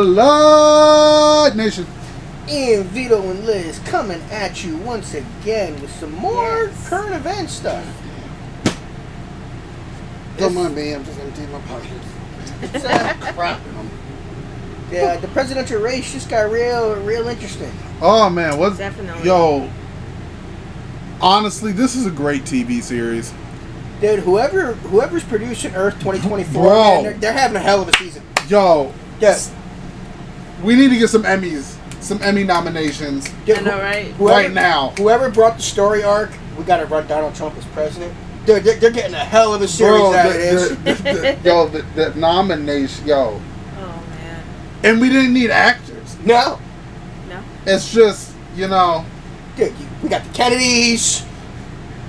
Blite Nation. And Vito and Liz coming at you once again with some more current event stuff. Don't mind me, I'm just emptying my pockets. It's, Crap in them. yeah, the presidential race just got real interesting. Oh man, what's Definitely. Yo, honestly, this is a great TV series. Dude, whoever's producing Earth 2024, Bro. man, they're having a hell of a season. Yo, Yes. we need to get some Emmys, some Emmy nominations Dude, I know, right? right now. Whoever brought the story arc, we got to run Donald Trump as president. Dude, they're getting a hell of a series out of this. Yo, the nomination, yo. Oh, man. And we didn't need actors. No. It's just, Dude, we got the Kennedys.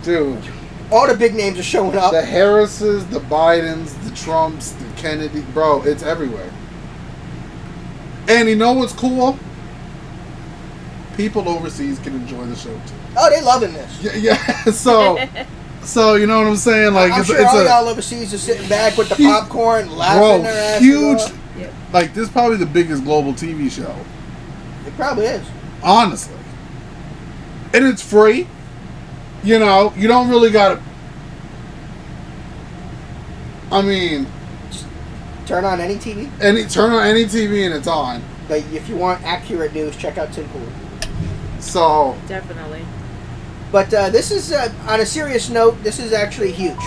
dude. All the big names are showing up. The Harrises, the Bidens, the Trumps, the Kennedy. Bro, it's everywhere. And you know what's cool? People overseas can enjoy the show too. Oh, they loving this. Yeah. So you know what I'm saying? Like, I'm sure all y'all overseas are sitting back with the popcorn, laughing their asses huge. off. Yep. Like, this is probably the biggest global TV show. It probably is. Honestly. And it's free. You don't really gotta. I mean, Turn on any TV. turn on any TV and it's on. Like, if you want accurate news, check out Tim Pool. So, Definitely. But this is, on a serious note, this is actually huge.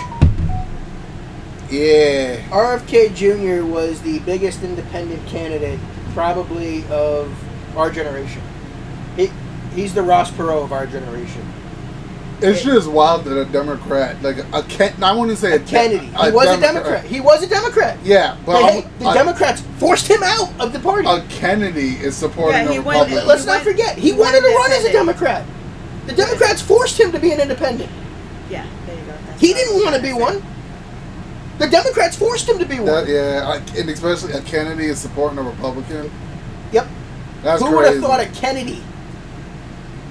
yeah. RFK Jr. was the biggest independent candidate, probably, of our generation. He's the Ross Perot of our generation. It's just wild that a Democrat, like I wouldn't say A Kennedy. He was a Democrat. He was a Democrat. Yeah, but The Democrats forced him out of the party. a Kennedy is supporting Yeah, a he went- Republican. Let's not forget, he wanted to run as a Democrat. The Democrats forced him to be an independent. Yeah, there you go. That's He what I didn't was want to trying be one. The Democrats forced him to be one. And especially a Kennedy is supporting a Republican. Yep. That's Who crazy. would have thought of Kennedy?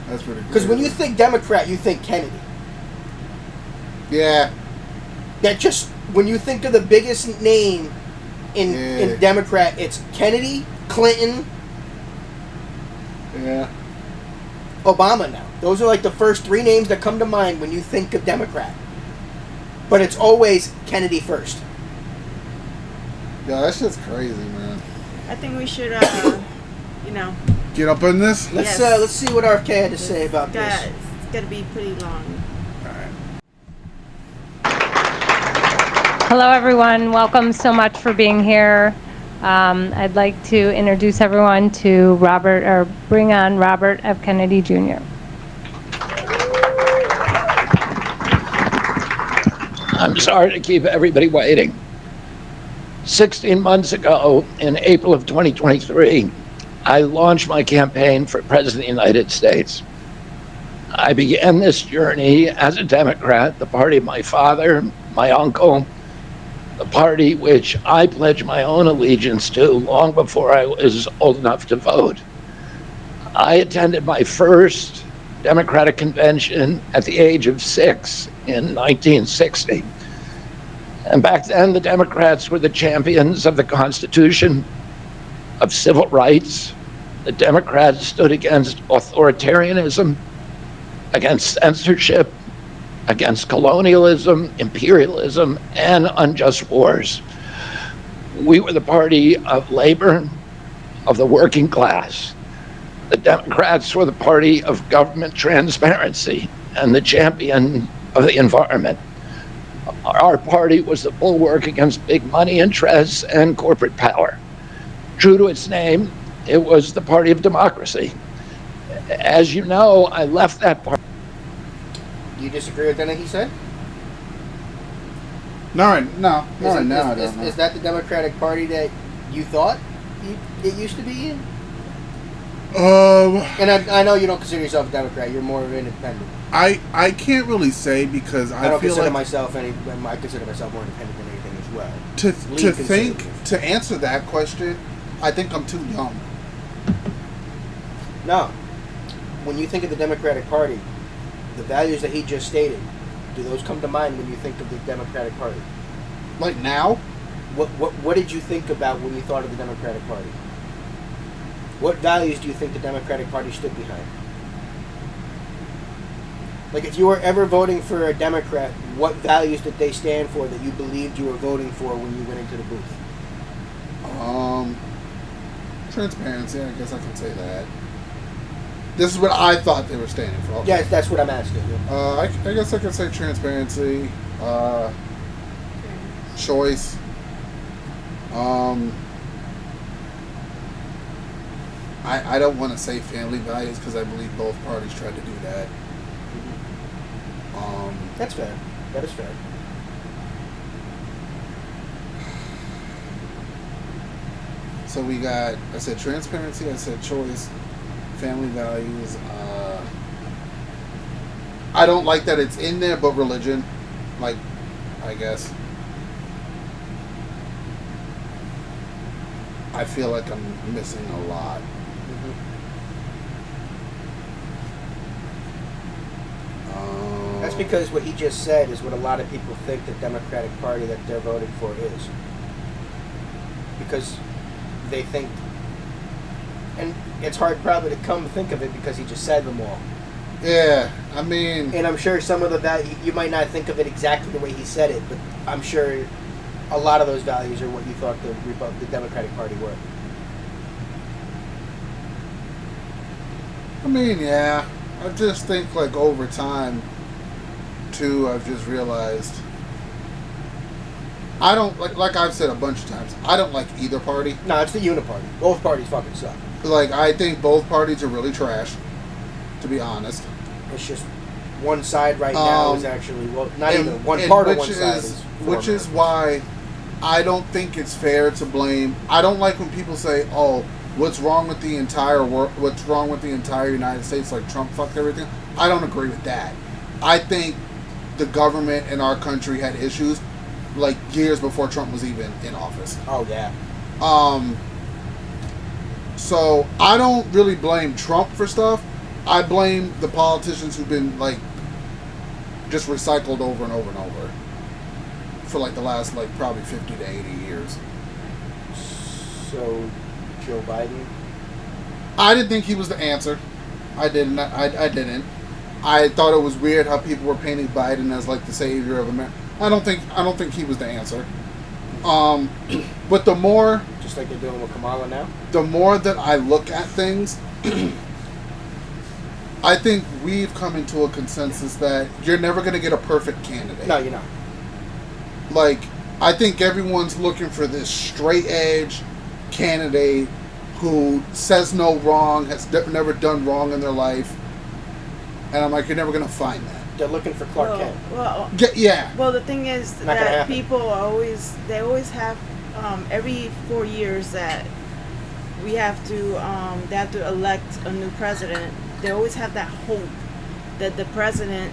That's pretty crazy. Because when you think Democrat, you think Kennedy. Yeah. That just, when you think of the biggest name in Democrat, it's Kennedy, Clinton, Yeah. Obama now. Those are like the first three names that come to mind when you think of Democrat. But it's always Kennedy first. Yeah, that's just crazy, man. I think we should, Get up in this? Let's Yes. let's see what RFK had to say about this. It's going to be pretty long. Hello, everyone. Welcome so much for being here. I'd like to introduce everyone to bring on Robert F. Kennedy Jr. I'm sorry to keep everybody waiting. 16 months ago, in April of 2023, I launched my campaign for President of the United States. I began this journey as a Democrat, the party of my father, my uncle, the party which I pledged my own allegiance to long before I was old enough to vote. I attended my first Democratic convention at the age of 6 in 1960. And back then, the Democrats were the champions of the Constitution, of civil rights. The Democrats stood against authoritarianism, against censorship, against colonialism, imperialism, and unjust wars. We were the party of labor, of the working class. The Democrats were the party of government transparency and the champion of the environment. Our party was the bulwark against big money interests and corporate power. True to its name, it was the party of democracy. As you know, I left that party. Do you disagree with anything he said? No, I don't know. Is that the Democratic Party that you thought it used to be in? And I know you don't consider yourself a Democrat. You're more of an independent. I can't really say because I don't feel consider like myself I consider myself more independent than anything as well. to answer that question, I think I'm too young. No. When you think of the Democratic Party, the values that he just stated, do those come to mind when you think of the Democratic Party? Like now? What did you think about when you thought of the Democratic Party? What values do you think the Democratic Party stood behind? Like, if you were ever voting for a Democrat, what values did they stand for that you believed you were voting for when you went into the booth? Transparency, I guess I can say that. This is what I thought they were standing for. Okay. Yeah, that's what I'm asking you. I guess I could say transparency, choice. I don't want to say family values because I believe both parties tried to do that. That's fair. That is fair. So we got, I said transparency, I said choice, family values. I don't like that it's in there, but religion, like, I guess. I feel like I'm missing a lot. That's because what he just said is what a lot of people think the Democratic Party that they're voting for is. Because they think, and it's hard probably to come think of it because he just said them all. Yeah, I mean... And I'm sure some of that, you might not think of it exactly the way he said it, but I'm sure a lot of those values are what you thought the Democratic Party were. I mean, yeah. I just think, like, over time, too, I've just realized... I don't, like I've said a bunch of times, I don't like either party. No, it's the uniparty. Both parties fucking suck. Like, I think both parties are really trash, to be honest. It's just one side right now is actually, well, not even one part of one side is... Which is why I don't think it's fair to blame... I don't like when people say, oh, what's wrong with the entire world? What's wrong with the entire United States? Like, Trump fucked everything. I don't agree with that. I think the government in our country had issues like years before Trump was even in office. Oh, yeah. So I don't really blame Trump for stuff. I blame the politicians who've been like just recycled over and over and over for like the last like probably 50 to 80 years. So Joe Biden? I didn't think he was the answer. I didn't. I didn't. I thought it was weird how people were painting Biden as like the savior of America. I don't think he was the answer. But the more, just like they're doing with Kamala now, the more that I look at things, I think we've come into a consensus that you're never going to get a perfect candidate. No, you're not. Like, I think everyone's looking for this straight edge candidate who says no wrong, has never done wrong in their life, and I'm like, you're never going to find that. They're looking for Clark Kent. Well, yeah. Well, the thing is Not gonna that happen. people they always have every 4 years that they have to elect a new president. They always have that hope that the president,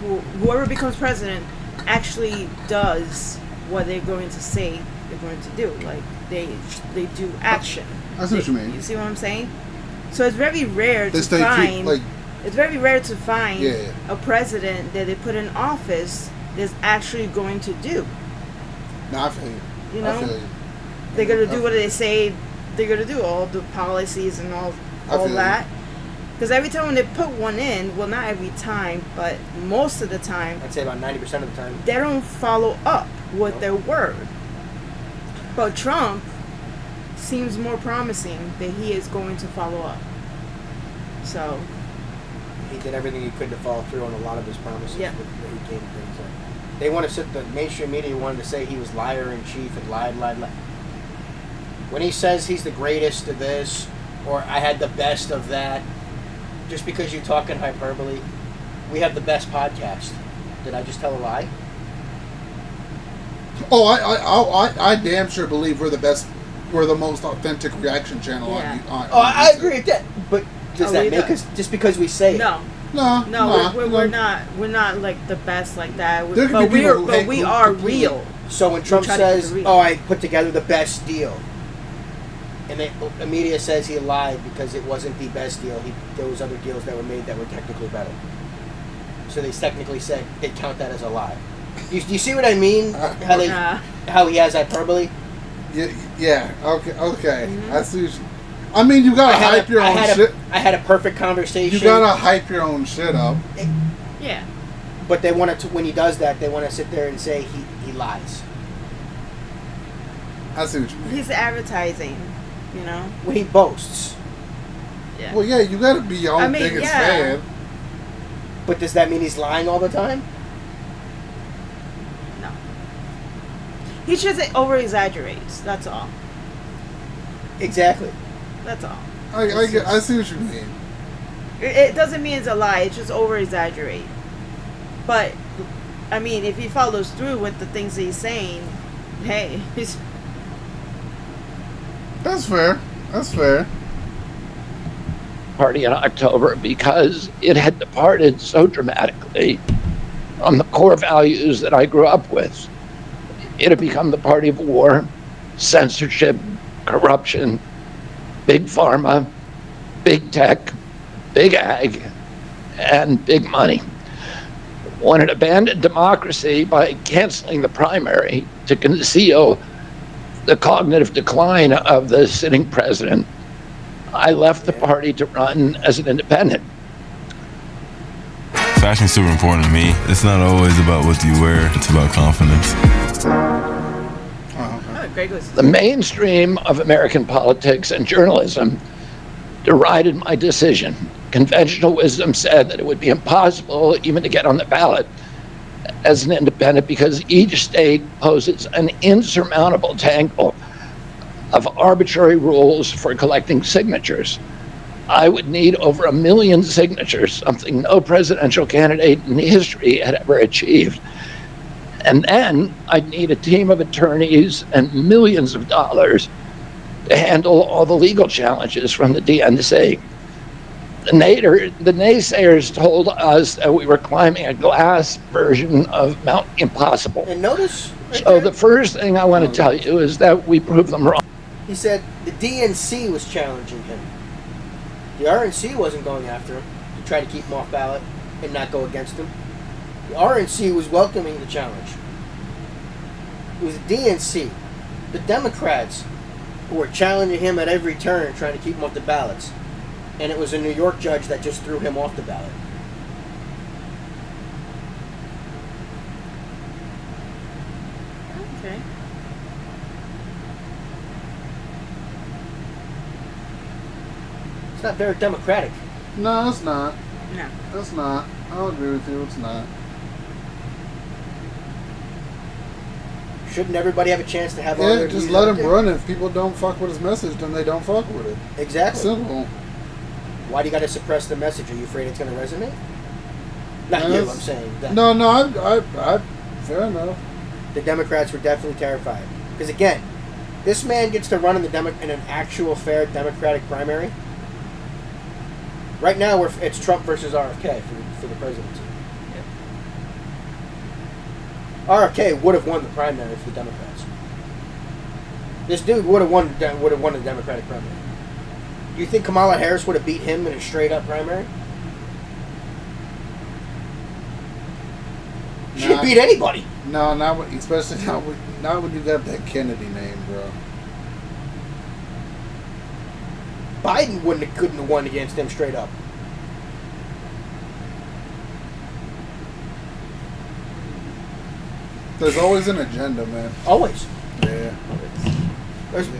whoever becomes president, actually does what they're going to say they're going to do. Like they do action. I see what you mean. You see what I'm saying? So it's very rare to They find. keep, like, It's very rare to find Yeah. a president that they put in office that's actually going to do. No, I feel you. You I know, feel you. they're going to do what they say they're going to do, all the policies and all feel that. Because every time when they put one in, well, not every time, but most of the time, I'd say about 90% of the time. they don't follow up with their word. But Trump seems more promising that he is going to follow up. So... He did everything he could to follow through on a lot of his promises. Yeah. When he came to things like, they want to sit. The mainstream media wanted to say he was liar in chief and lied. When he says he's the greatest of this, or I had the best of that, just because you talk in hyperbole, we have the best podcast. Did I just tell a lie? Oh, I damn sure believe we're the best. We're the most authentic reaction channel Yeah. on I YouTube. agree with that. But does Oh, that we make don't. us just because we say it? No. No, We're not like the best like that. There could be people who hate We who are completely- real. So when Trump try to keep says, it real. "Oh, I put together the best deal," and the media says he lied because it wasn't the best deal, there was other deals that were made that were technically better. So they technically said they count that as a lie. You see what I mean? How he has hyperbole. Yeah. Okay. Mm-hmm. I see. I mean, you gotta hype your own shit. I had a perfect conversation. You gotta hype your own shit up. Yeah. But they want to, when he does that, they want to sit there and say he lies. I see what you mean. He's advertising, you know? When he boasts. Yeah. Well, yeah, you gotta be your own biggest fan. But does that mean he's lying all the time? No. He just over-exaggerates, that's all. Exactly. That's all. I see what you mean. It doesn't mean it's a lie, it's just over-exaggerate. But, I mean, if he follows through with the things he's saying, hey, he's... That's fair. That's fair. Party in October because it had departed so dramatically from the core values that I grew up with. It had become the party of war, censorship, corruption, big pharma, big tech, big ag, and big money. When it abandoned democracy by canceling the primary to conceal the cognitive decline of the sitting president, I left the party to run as an independent. Fashion's super important to me. It's not always about what you wear, it's about confidence. The mainstream of American politics and journalism derided my decision. Conventional wisdom said that it would be impossible even to get on the ballot as an independent because each state poses an insurmountable tangle of arbitrary rules for collecting signatures. I would need over 1 million signatures, something no presidential candidate in history had ever achieved. And then I'd need a team of attorneys and millions of dollars to handle all the legal challenges from the DNC. The naysayers told us that we were climbing a glass version of Mount Impossible. And notice... So the first thing I want to tell you is that we proved them wrong. He said the DNC was challenging him. The RNC wasn't going after him to try to keep him off ballot and not go against him. The RNC was welcoming the challenge. It was the DNC, the Democrats, who were challenging him at every turn, trying to keep him off the ballots. And it was a New York judge that just threw him off the ballot. Okay. It's not very democratic. No, it's not. No. It's not. I'll agree with you. It's not. Shouldn't everybody have a chance to have all Yeah, their just views let out him there? run. If people don't fuck with his message, then they don't fuck with it. Exactly. Simple. Why do you got to suppress the message? Are you afraid it's going to resonate? Not you, I'm saying. No, I fair enough. The Democrats were definitely terrified. Because again, this man gets to run in in an actual fair Democratic primary. Right now, it's Trump versus RFK for the presidency. RFK would have won the primary for the Democrats. This dude would have won the Democratic primary. Do you think Kamala Harris would have beat him in a straight-up primary? She didn't beat anybody. No, especially not when you got that Kennedy name, bro. Biden couldn't have won against him straight up. There's always an agenda, man. Always. Yeah. Just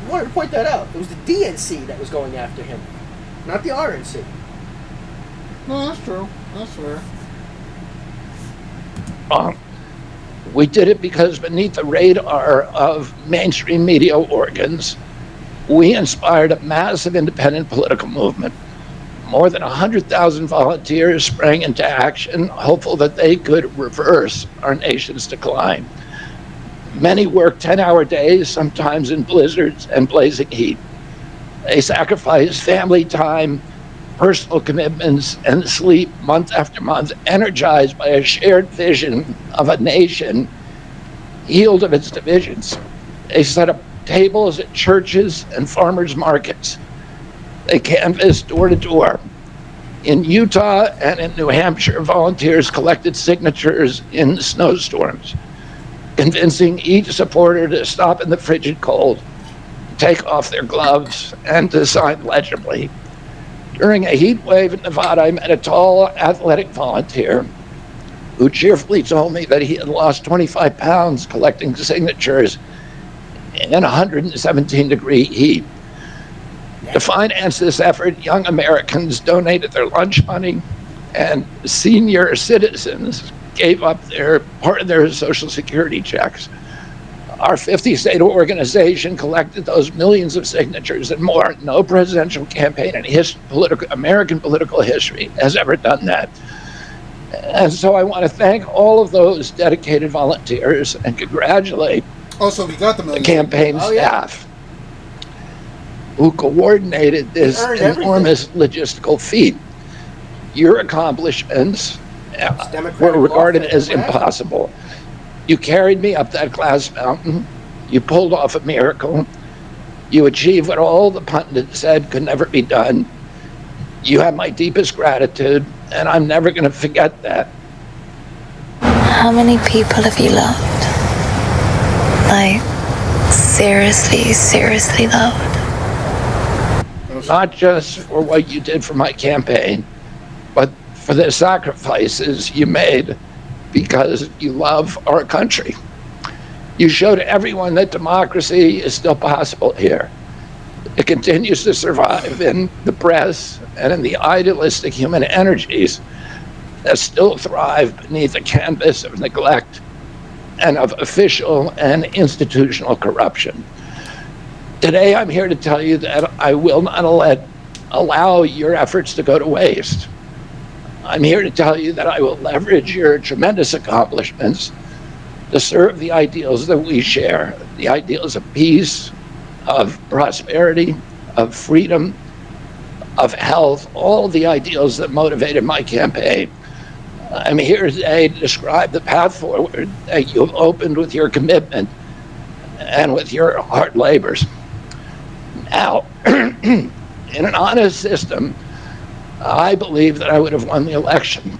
wanted to point that out. It was the DNC that was going after him, not the RNC. No, that's true. That's fair. We did it because beneath the radar of mainstream media organs, we inspired a massive independent political movement. More than 100,000 volunteers sprang into action, hopeful that they could reverse our nation's decline. Many worked 10-hour days, sometimes in blizzards and blazing heat. They sacrificed family time, personal commitments, and sleep month after month, energized by a shared vision of a nation healed of its divisions. They set up tables at churches and farmers markets. They canvassed door to door. In Utah and in New Hampshire, volunteers collected signatures in snowstorms, convincing each supporter to stop in the frigid cold, take off their gloves and to sign legibly. During a heat wave in Nevada, I met a tall, athletic volunteer who cheerfully told me that he had lost 25 pounds collecting signatures in 117-degree heat. To finance this effort, young Americans donated their lunch money, and senior citizens gave up part of their Social Security checks. Our 50-state organization collected those millions of signatures and more. No presidential campaign in American political history has ever done that. And so I want to thank all of those dedicated volunteers and congratulate So we got the campaign staff who coordinated this enormous logistical feat. Your accomplishments were regarded as impossible. You carried me up that glass mountain. You pulled off a miracle. You achieved what all the pundits said could never be done. You have my deepest gratitude, and I'm never going to forget that. How many people have you loved? Like, seriously loved? Not just for what you did for my campaign, but for the sacrifices you made because you love our country. You showed everyone that democracy is still possible here. It continues to survive in the press and in the idealistic human energies that still thrive beneath the canvas of neglect and of official and institutional corruption. Today, I'm here to tell you that I will not allow your efforts to go to waste. I'm here to tell you that I will leverage your tremendous accomplishments to serve the ideals that we share, the ideals of peace, of prosperity, of freedom, of health, all the ideals that motivated my campaign. I'm here today to describe the path forward that you've opened with your commitment and with your hard labors. Now, in an honest system, I believe that I would have won the election.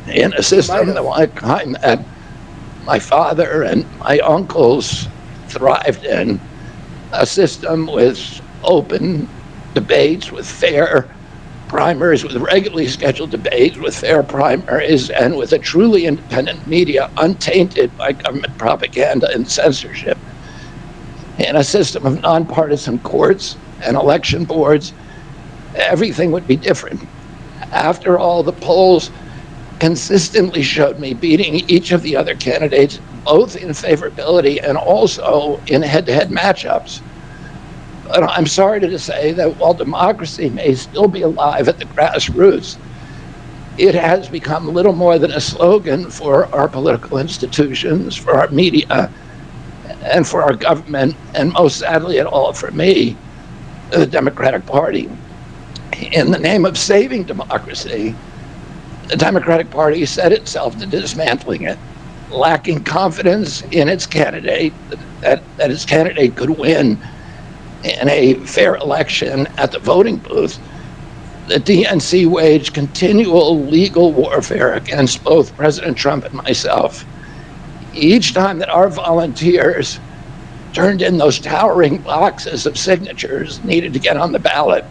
In a system that my father and my uncles thrived in, a system with open debates, with fair primaries, with regularly scheduled debates, with fair primaries, and with a truly independent media untainted by government propaganda and censorship. In a system of nonpartisan courts and election boards, everything would be different. After all, the polls consistently showed me beating each of the other candidates, both in favorability and also in head-to-head matchups. But I'm sorry to say that while democracy may still be alive at the grassroots, it has become little more than a slogan for our political institutions, for our media, and for our government, and most sadly at all for me, the Democratic Party. In the name of saving democracy, the Democratic Party set itself to dismantling it, lacking confidence in its candidate, that its candidate could win in a fair election at the voting booth. The DNC waged continual legal warfare against both President Trump and myself. Each time that our volunteers turned in those towering boxes of signatures needed to get on the ballot,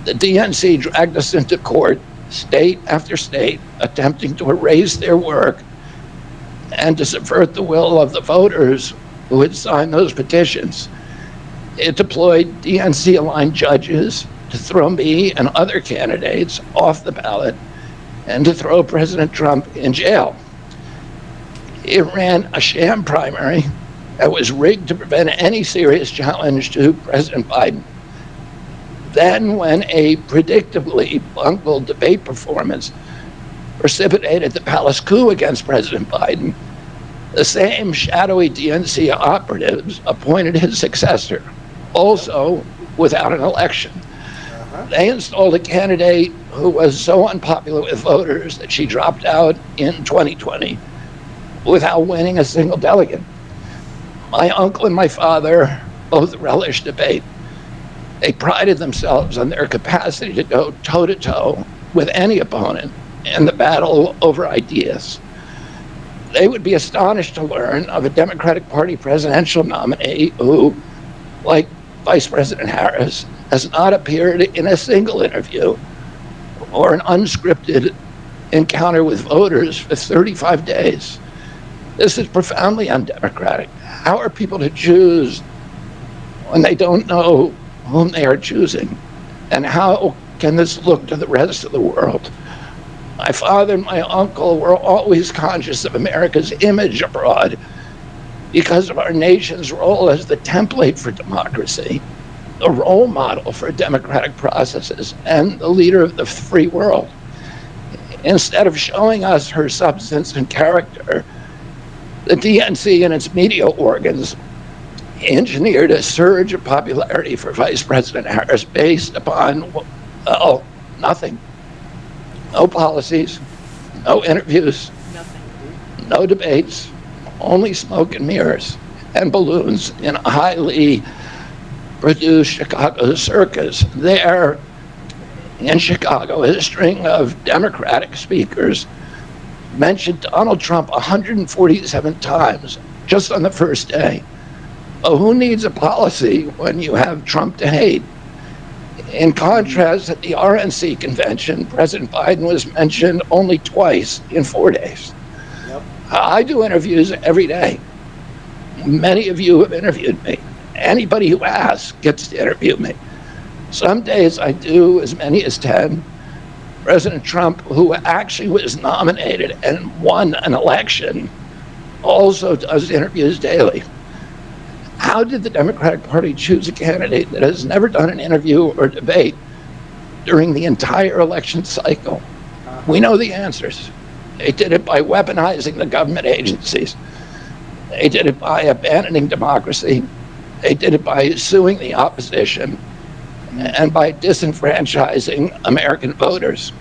the DNC dragged us into court, state after state, attempting to erase their work and to subvert the will of the voters who had signed those petitions. It deployed DNC-aligned judges to throw me and other candidates off the ballot and to throw President Trump in jail. It ran a sham primary that was rigged to prevent any serious challenge to President Biden. Then, when a predictably bungled debate performance precipitated the palace coup against President Biden, the same shadowy DNC operatives appointed his successor, also without an election. They installed a candidate who was so unpopular with voters that she dropped out in 2020 without winning a single delegate. My uncle and my father both relished debate. They prided themselves on their capacity to go toe-to-toe with any opponent in the battle over ideas. They would be astonished to learn of a Democratic Party presidential nominee who, like Vice President Harris has not appeared in a single interview or an unscripted encounter with voters for 35 days. This is profoundly undemocratic. How are people to choose when they don't know whom they are choosing? And how can this look to the rest of the world? My father and my uncle were always conscious of America's image abroad because of our nation's role as the template for democracy, the role model for democratic processes, and the leader of the free world. Instead of showing us her substance and character, the DNC and its media organs engineered a surge of popularity for Vice President Harris based upon, well, nothing. No policies, no interviews, Nothing. no debates, only smoke and mirrors and balloons in a highly produced Chicago circus. There in Chicago, a string of Democratic speakers mentioned Donald Trump 147 times just on the first day. But who needs a policy when you have Trump to hate? In contrast, at the RNC convention, President Biden was mentioned only twice in 4 days. Yep. I do interviews every day. Many of you have interviewed me. Anybody who asks gets to interview me. Some days I do as many as 10. President Trump, who actually was nominated and won an election, also does interviews daily. How did the Democratic Party choose a candidate that has never done an interview or debate during the entire election cycle? We know the answers. They did it by weaponizing the government agencies. They did it by abandoning democracy. They did it by suing the opposition and by disenfranchising American voters.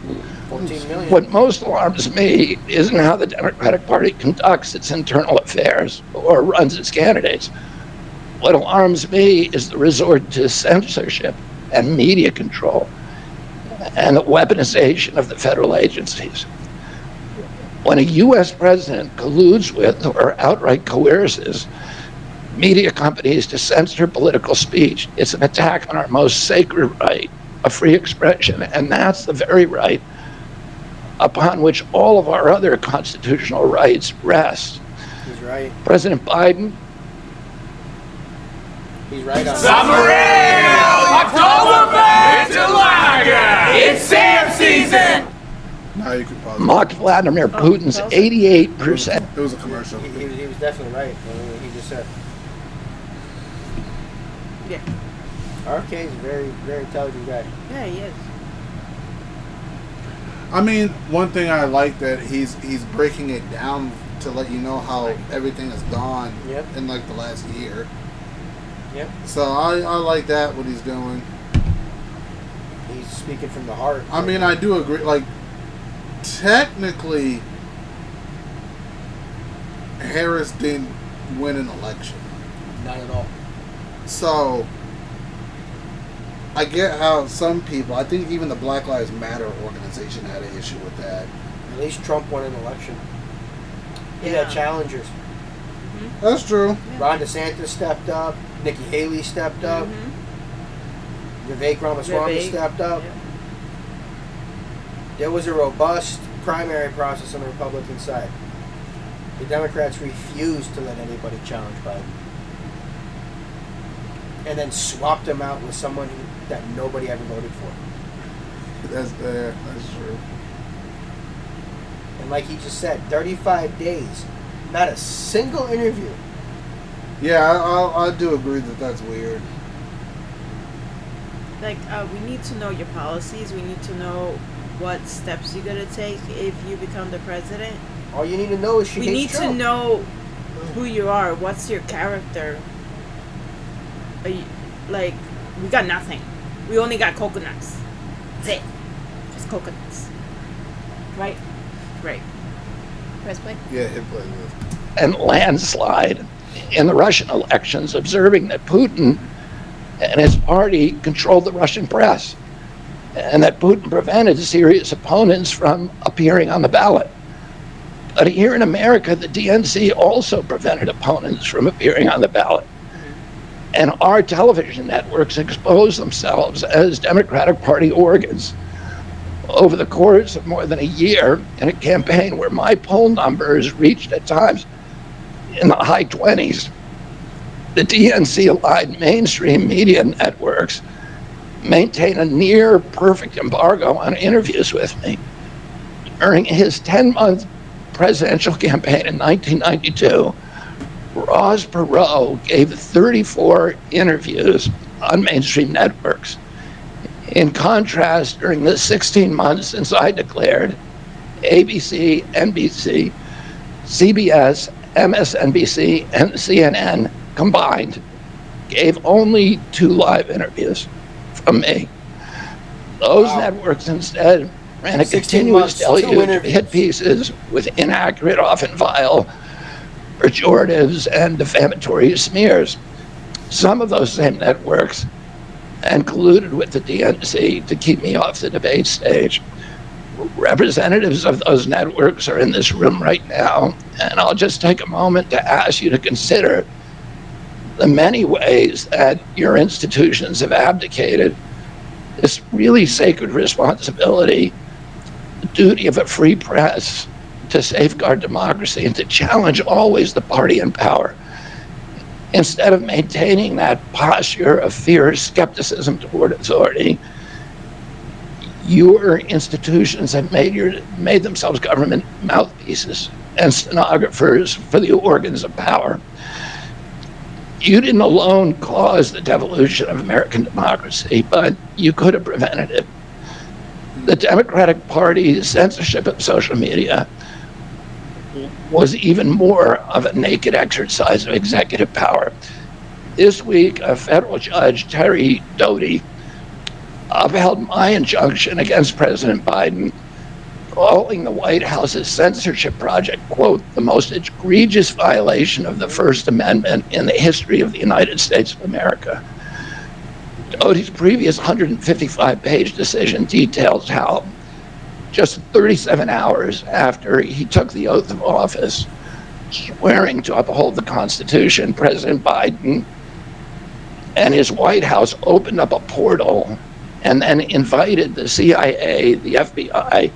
14 million. What most alarms me isn't how the Democratic Party conducts its internal affairs or runs its candidates. What alarms me is the resort to censorship and media control and the weaponization of the federal agencies. When a U.S. president colludes with or outright coerces media companies to censor political speech, it's an attack on our most sacred right of free expression, and that's the very right upon which all of our other constitutional rights rest. He's right. President Biden, He's right on Summer Ale! Oktoberfest! Lager! It's Sam season! Now you could pause. mocked Vladimir Putin's pause it. 88%. It was a commercial. He was definitely right. He just said. Yeah. RFK is a very, very intelligent guy. Yeah, he is. I mean, one thing I like that he's breaking it down to let you know how everything has gone Yep. in like the last year. Yep. So I like that what he's doing. He's speaking from the heart. I mean, I do agree. Like, technically, Harris didn't win an election. Not at all. So, I get how some people, I think even the Black Lives Matter organization had an issue with that. At least Trump won an election. He Yeah. had challengers. That's true. Ron DeSantis stepped up. Nikki Haley stepped up. Vivek Ramaswamy Vivek. stepped up. Yeah. There was a robust primary process on the Republican side. The Democrats refused to let anybody challenge Biden. And then swapped him out with someone that nobody ever voted for. That's true. And like he just said, 35 days, not a single interview. Yeah, I do agree that that's weird. Like, we need to know your policies. We need to know what steps you're gonna take if you become the president. All you need to know is she We hates need to Trump. know who you are. What's your character? Are you, like, we got nothing. We only got coconuts. That's it. Just coconuts. Right? Right. Press play. Yeah, hit play this. And landslide in the Russian elections, observing that Putin and his party controlled the Russian press, and that Putin prevented serious opponents from appearing on the ballot. But here in America, the DNC also prevented opponents from appearing on the ballot. And our television networks expose themselves as Democratic Party organs. Over the course of more than a year, in a campaign where my poll numbers reached at times in the high 20s, the DNC-aligned mainstream media networks maintain a near perfect embargo on interviews with me. During his 10-month presidential campaign in 1992, Ross Perot gave 34 interviews on mainstream networks. In contrast, during the 16 months since I declared, ABC, NBC, CBS, MSNBC, and CNN combined gave only 2 live interviews from me. Those networks instead ran a 16 continuous months, 2 deluge of interviews. hit pieces with inaccurate, often vile, pejoratives and defamatory smears. Some of those same networks and colluded with the DNC to keep me off the debate stage. Representatives of those networks are in this room right now, and I'll just take a moment to ask you to consider the many ways that your institutions have abdicated this really sacred responsibility, the duty of a free press to safeguard democracy and to challenge always the party in power. Instead of maintaining that posture of fear, skepticism toward authority, your institutions have made themselves government mouthpieces and stenographers for the organs of power. You didn't alone cause the devolution of American democracy, but you could have prevented it. The Democratic Party's censorship of social media was even more of a naked exercise of executive power. This week, a federal judge, Terry Doty, upheld my injunction against President Biden, calling the White House's censorship project, quote, the most egregious violation of the First Amendment in the history of the United States of America. Doty's previous 155-page decision details how just 37 hours after he took the oath of office, swearing to uphold the Constitution, President Biden and his White House opened up a portal and then invited the CIA, the FBI,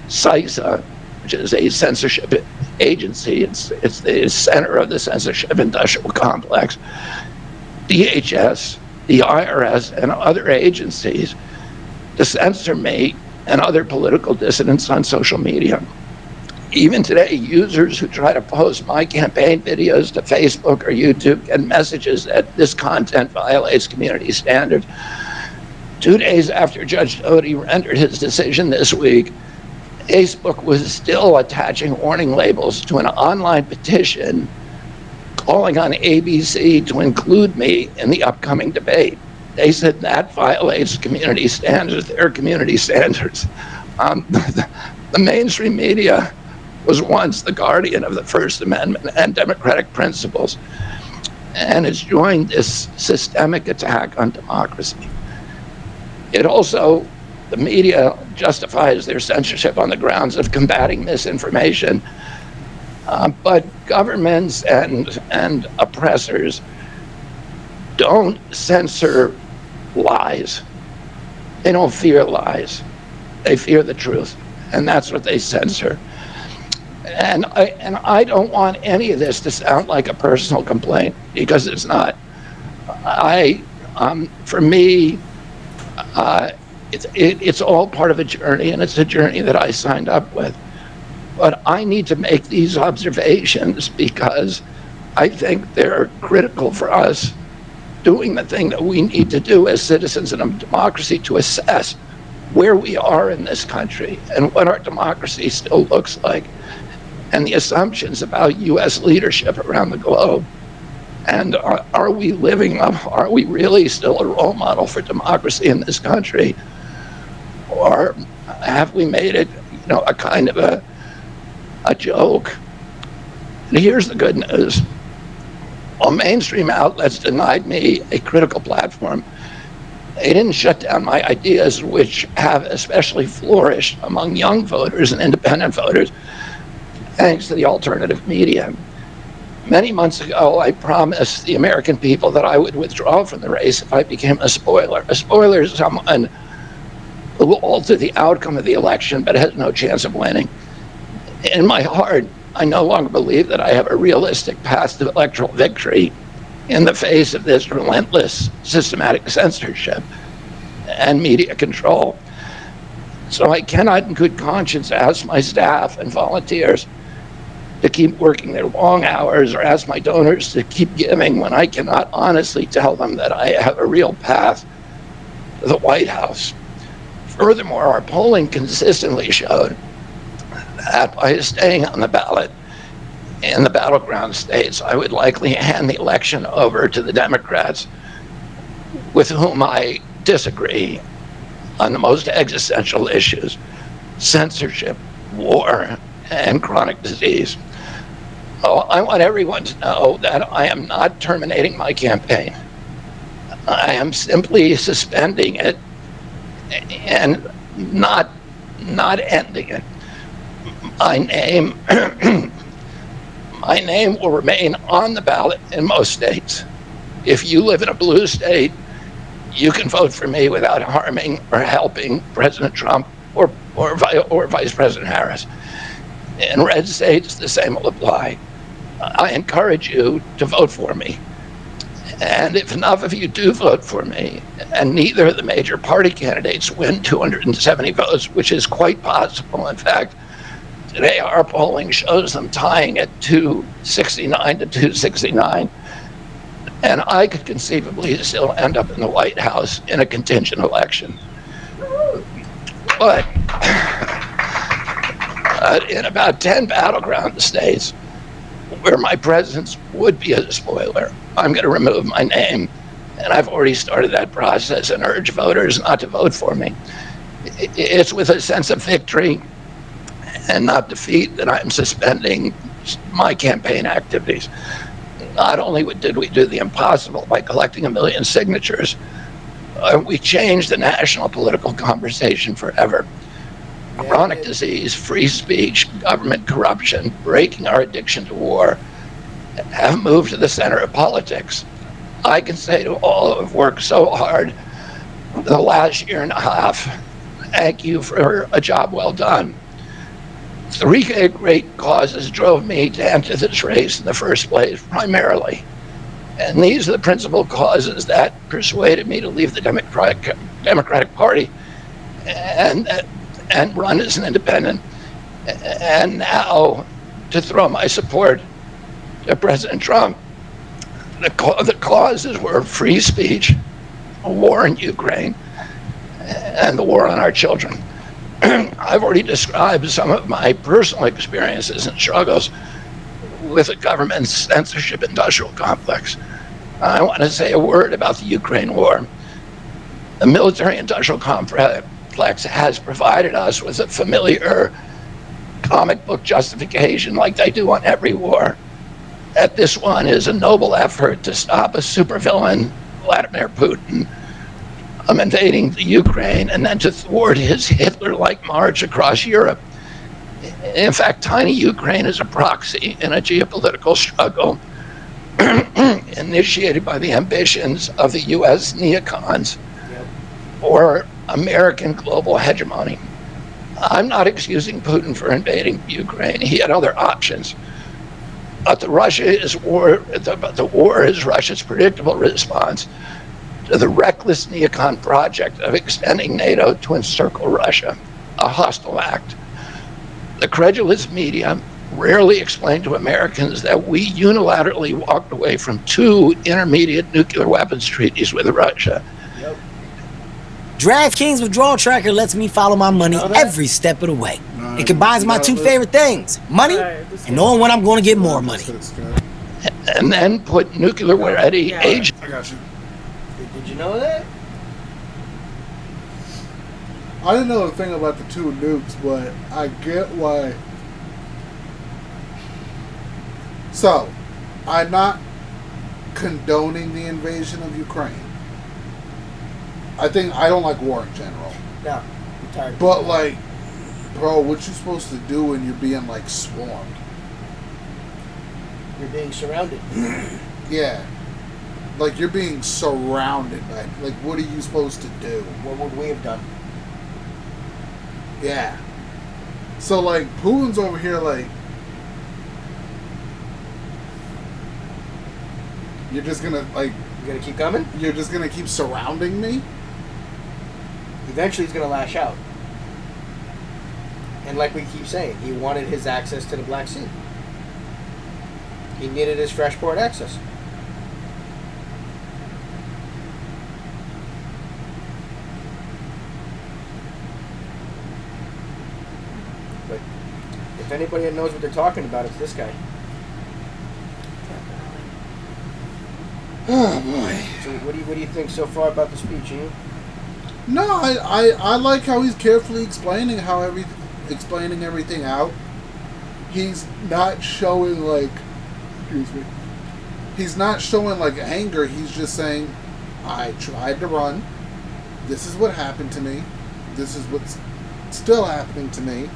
CISA, which is a censorship agency, it's the center of the censorship industrial complex, DHS, the IRS, and other agencies to censor me and other political dissidents on social media. Even today, users who try to post my campaign videos to Facebook or YouTube get messages that this content violates community standards. 2 days after Judge Doty rendered his decision this week, Facebook was still attaching warning labels to an online petition calling on ABC to include me in the upcoming debate. They said that violates community standards, their community standards. The mainstream media was once the guardian of the First Amendment and democratic principles, and it's joined this systemic attack on democracy. It also, the media justifies their censorship on the grounds of combating misinformation, but governments and oppressors don't censor lies. They don't fear lies. They fear the truth, and that's what they censor. And I don't want any of this to sound like a personal complaint, because it's not. For me, it's all part of a journey, and it's a journey that I signed up with. But I need to make these observations because I think they're critical for us doing the thing that we need to do as citizens in a democracy to assess where we are in this country and what our democracy still looks like, and the assumptions about U.S. leadership around the globe. And are we living up? Are we really still a role model for democracy in this country? Or have we made it, a kind of a joke? And here's the good news. While mainstream outlets denied me a critical platform, they didn't shut down my ideas, which have especially flourished among young voters and independent voters, thanks to the alternative media. Many months ago, I promised the American people that I would withdraw from the race if I became a spoiler. A spoiler is someone who will alter the outcome of the election but has no chance of winning. In my heart, I no longer believe that I have a realistic path to electoral victory in the face of this relentless, systematic censorship and media control. So I cannot in good conscience ask my staff and volunteers to keep working their long hours or ask my donors to keep giving when I cannot honestly tell them that I have a real path to the White House. Furthermore, our polling consistently showed that by staying on the ballot in the battleground states, I would likely hand the election over to the Democrats with whom I disagree on the most existential issues: censorship, war, and chronic disease. Oh, I want everyone to know that I am not terminating my campaign. I am simply suspending it and not ending it. My name my name will remain on the ballot in most states. If you live in a blue state, you can vote for me without harming or helping President Trump or Vice President Harris. In red states, the same will apply. I encourage you to vote for me. And if enough of you do vote for me, and neither of the major party candidates win 270 votes, which is quite possible, in fact, today our polling shows them tying at 269 to 269, and I could conceivably still end up in the White House in a contingent election. But in about 10 battleground states where my presence would be a spoiler, I'm going to remove my name, and I've already started that process and urge voters not to vote for me. It's with a sense of victory and not defeat that I'm suspending my campaign activities. Not only did we do the impossible by collecting 1 million signatures, we changed the national political conversation forever. Chronic disease, free speech, government corruption, breaking our addiction to war have moved to the center of politics. I can say to all who have worked so hard the last year and a half, thank you for a job well done. 3 great causes drove me to enter this race in the first place, primarily. And these are the principal causes that persuaded me to leave the Democratic Party and run as an independent, and now to throw my support to President Trump. The causes were free speech, a war in Ukraine, and the war on our children. I've already described some of my personal experiences and struggles with the government's censorship industrial complex. I want to say a word about the Ukraine war. The military industrial complex has provided us with a familiar comic book justification, like they do on every war, that this one is a noble effort to stop a supervillain, Vladimir Putin, invading the Ukraine and then to thwart his Hitler-like march across Europe. In fact, tiny Ukraine is a proxy in a geopolitical struggle initiated by the ambitions of the U.S. neocons or American global hegemony. I'm not excusing Putin for invading Ukraine. He had other options. But the war is Russia's predictable response to the reckless neocon project of extending NATO to encircle Russia, a hostile act. The credulous media rarely explain to Americans that we unilaterally walked away from 2 intermediate nuclear weapons treaties with Russia. DraftKings withdrawal tracker lets me follow my money every step of the way. It combines my 2 favorite things, money and knowing when I'm going to get more money. And then put nuclear-ready agents. I got you. Did you know that? I didn't know a thing about the 2 nukes, but I get why. So, I'm not condoning the invasion of Ukraine. I don't like war in general. No. I'm tired. But like, bro, what you supposed to do when you're being like swarmed? You're being surrounded. Yeah. Like, you're being surrounded by... Like, what are you supposed to do? What would we have done? Yeah. So, like, Putin's over here, like... You're just gonna, like... You gonna keep coming? You're just gonna keep surrounding me? Eventually he's gonna lash out. And like we keep saying, he wanted his access to the Black Sea. He needed his fresh port access. But if anybody knows what they're talking about, it's this guy. Oh, boy. So what do you think so far about the speech, Ian? No, I like how he's carefully explaining everything out. He's not showing like, excuse me. He's not showing like anger. He's just saying, I tried to run. This is what happened to me. This is what's still happening to me.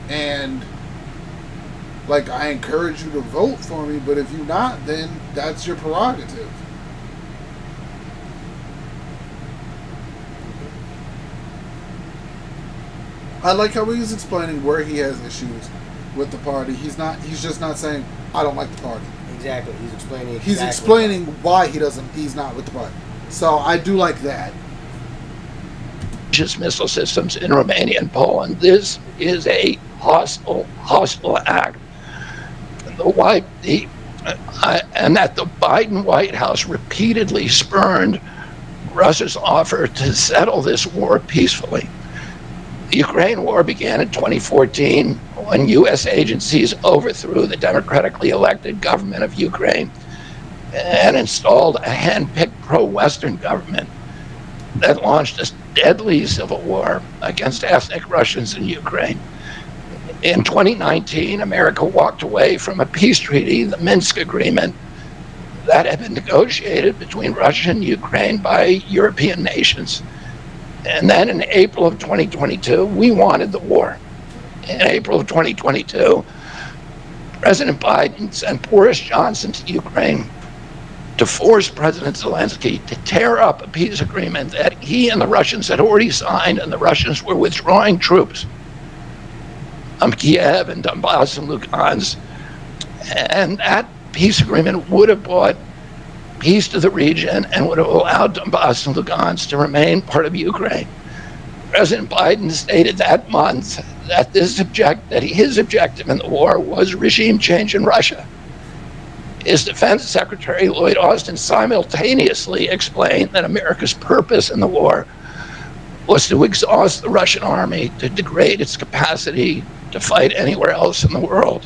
And like, I encourage you to vote for me, but if you're not, then that's your prerogative. I like how he's explaining where he has issues with the party. He's just not saying, I don't like the party. Exactly. He's explaining He's explaining why he's not with the party. So I do like that. Missile systems in Romania and Poland. This is a hostile act. And that the Biden White House repeatedly spurned Russia's offer to settle this war peacefully. The Ukraine war began in 2014 when U.S. agencies overthrew the democratically elected government of Ukraine and installed a hand-picked pro-Western government that launched a deadly civil war against ethnic Russians in Ukraine. In 2019, America walked away from a peace treaty, the Minsk Agreement, that had been negotiated between Russia and Ukraine by European nations. And then in April of 2022, we wanted the war. In April of 2022, President Biden sent Boris Johnson to Ukraine to force President Zelensky to tear up a peace agreement that he and the Russians had already signed, and the Russians were withdrawing troops from Kiev and Donbass and Lugansk. And that peace agreement would have brought peace to the region and would have allowed Donbass and Lugansk to remain part of Ukraine. President Biden stated that month that his objective in the war was regime change in Russia. His Defense Secretary Lloyd Austin simultaneously explained that America's purpose in the war was to exhaust the Russian army, to degrade its capacity to fight anywhere else in the world.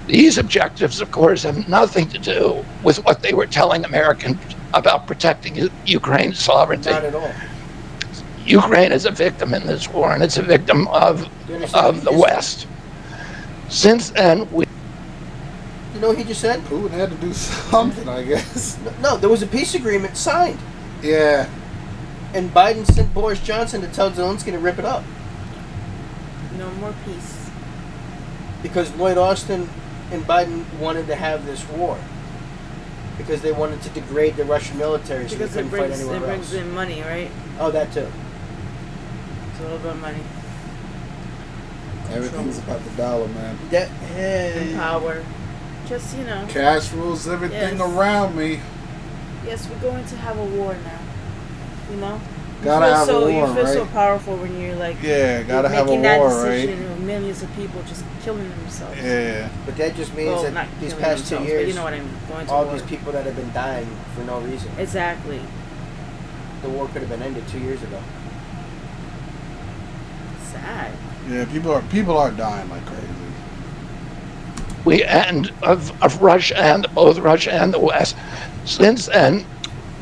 These objectives, of course, have nothing to do with what they were telling Americans about protecting Ukraine's sovereignty. Not at all. Ukraine is a victim in this war, and it's a victim of the West. Since then, we... You know what he just said? Putin had to do something, I guess. No, there was a peace agreement signed. Yeah. And Biden sent Boris Johnson to tell Zelensky to rip it up. No more peace. Because Lloyd Austin and Biden wanted to have this war. Because they wanted to degrade the Russian military so Because they couldn't fight anywhere it brings else. in money, right? Oh, that too. It's a little bit of money. Everything's about the dollar, man. And power. Just, you know. Cash rules everything Yes. around me. Yes, we're going to have a war now. You know? Gotta have a war, You feel so right? powerful when you're like, Yeah, gotta have a making that war, decision, right? of millions of people just killing themselves. Yeah. But that just means Well, that not these killing past 2 themselves, years, but you know what I mean. Going to all war. these people that have been dying for no reason. Exactly. The war could have been ended 2 years ago. Sad. Yeah, people are dying like crazy. Of Russia and both Russia and the West. Since then,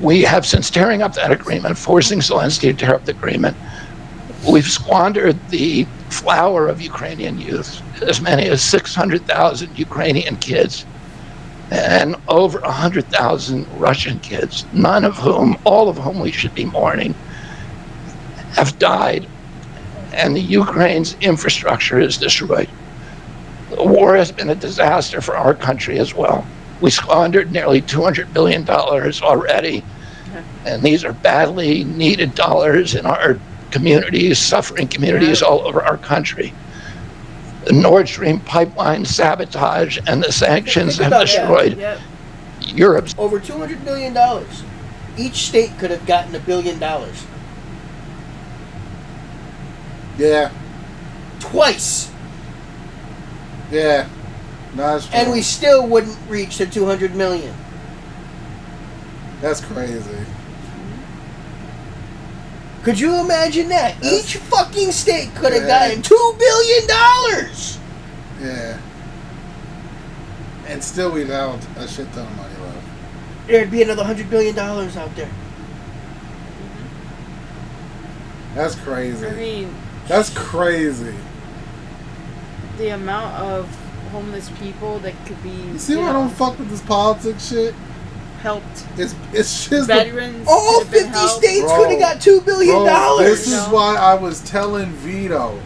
we have, since tearing up that agreement, forcing Zelensky to tear up the agreement, we've squandered the flower of Ukrainian youth, as many as 600,000 Ukrainian kids and over 100,000 Russian kids, all of whom we should be mourning, have died and the Ukraine's infrastructure is destroyed. The war has been a disaster for our country as well. We squandered nearly $200 billion already, and these are badly needed dollars in our communities, suffering communities all over our country. The Nord Stream pipeline sabotage and the sanctions Think have about that. destroyed Yep. Europe's. Over $200 million. Each state could have gotten $1 billion. Yeah. Twice. Yeah. No, that's true. And we still wouldn't reach the 200 million. That's crazy. Could you imagine that? That's- Each fucking state could have Yeah. gotten $2 billion. Yeah. And still we'd have a shit ton of money left. There'd be another $100 billion out there. That's crazy. I mean, That's crazy. the amount of homeless people that could be You see why I don't fuck with this politics shit? helped. It's just the, Veterans. All could have been 50 helped. states Bro. could have got $2 billion. Bro, this you is know? why I was telling Vito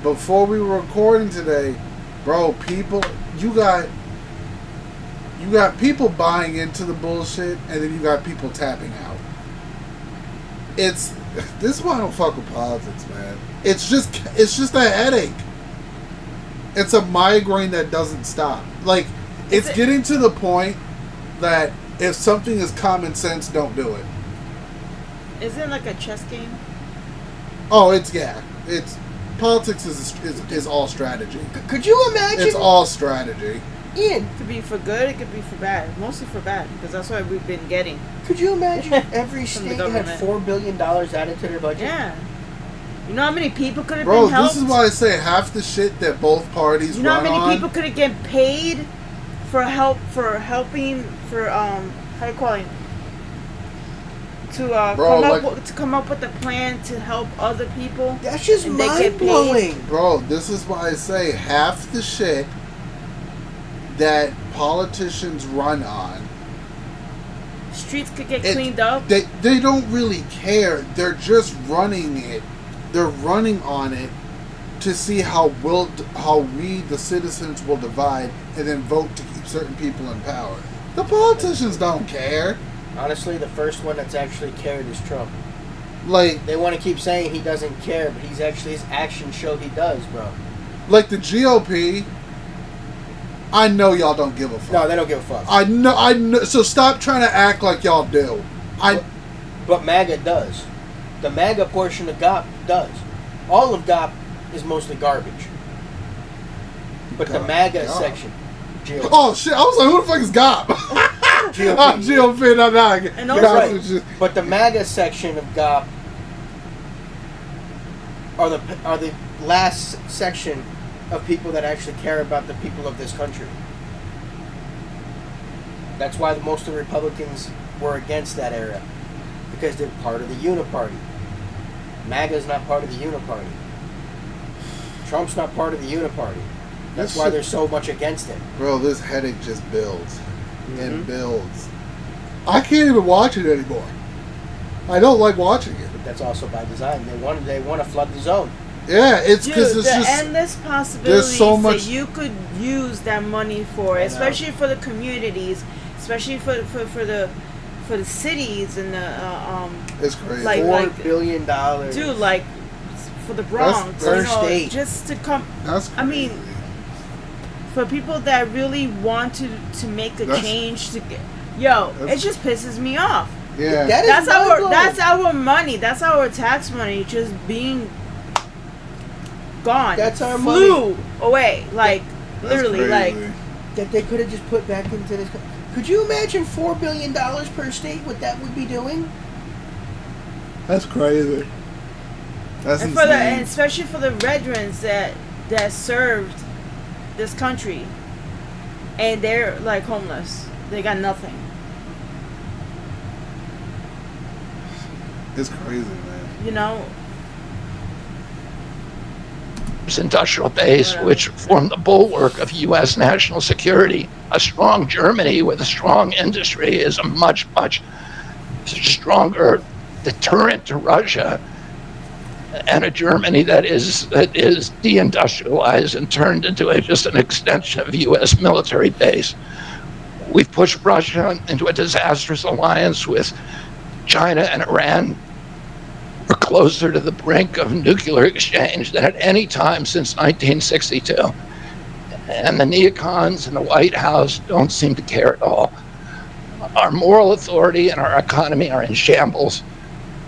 before we were recording today, bro. People, you got people buying into the bullshit, and then you got people tapping out. This is why I don't fuck with politics, man. It's just a headache. It's a migraine that doesn't stop. Like, it's getting to the point that if something is common sense, don't do it. Isn't it like a chess game? Oh, it's politics is all strategy. Could you imagine? It's all strategy. Ian, It could be for good, it could be for bad. Mostly for bad, because that's what we've been getting. could you imagine if every From the state had government. $4 billion added to their budget? Yeah. You know how many people could have Bro, been helped? this is why I say half the shit that both parties You know how run many on. people could have get paid for helping how do you call it? To Bro, come up with a plan to help other people. That's just And they get mind blowing. Bro, this is why I say half the shit that politicians run on. Streets could get cleaned up. They don't really care. They're just running it. They're running on it to see how we, the citizens, will divide and then vote to keep certain people in power. The politicians don't care. Honestly, the first one that's actually cared is Trump. Like They want to keep saying he doesn't care, but his actions show he does, bro. the GOP. I know y'all don't give a fuck. No, they don't give a fuck. I know. So stop trying to act like y'all do. But MAGA does. The MAGA portion of GOP does. All of GOP is mostly garbage. But the MAGA God. section, GOP. Oh shit! I was like, who the fuck is GOP? GOP. GOP. No. And You're also, right. But the MAGA section of GOP are the last section of people that actually care about the people of this country. That's why most of the Republicans were against that era, because they're part of the Uniparty. MAGA's not part of the Uniparty. Trump's not part of the Uniparty. That's This why shit- there's so much against him. Bro, this headache just builds and builds. I can't even watch it anymore. I don't like watching it. But that's also by design. They want to flood the zone. Yeah, it's because dude, it's the just endless possibilities so much- that you could use that money for, I know. especially for the communities, especially for the cities and the it's crazy. like- $4 billion. dude, like for the Bronx, per you know, state. just to come. That's I mean, crazy. for people that really want to make a That's- change to get, it That's- just pisses me off. Yeah. That is That's mind-blowing. our money. That's our tax money just being gone. That's our flew away. Like That's literally, like crazy. that they could have just put back into this. Could you imagine $4 billion per state? What that would be doing? That's crazy. That's and insane. and especially for the veterans that served this country, and they're like homeless. They got nothing. It's crazy, man. You know. Industrial base, which form the bulwark of U.S. national security. A strong Germany with a strong industry is a much, much stronger deterrent to Russia. and a Germany that is deindustrialized and turned into just an extension of the U.S. military base. We've pushed Russia into a disastrous alliance with China and Iran. We're closer to the brink of nuclear exchange than at any time since 1962. And the neocons in the White House don't seem to care at all. Our moral authority and our economy are in shambles.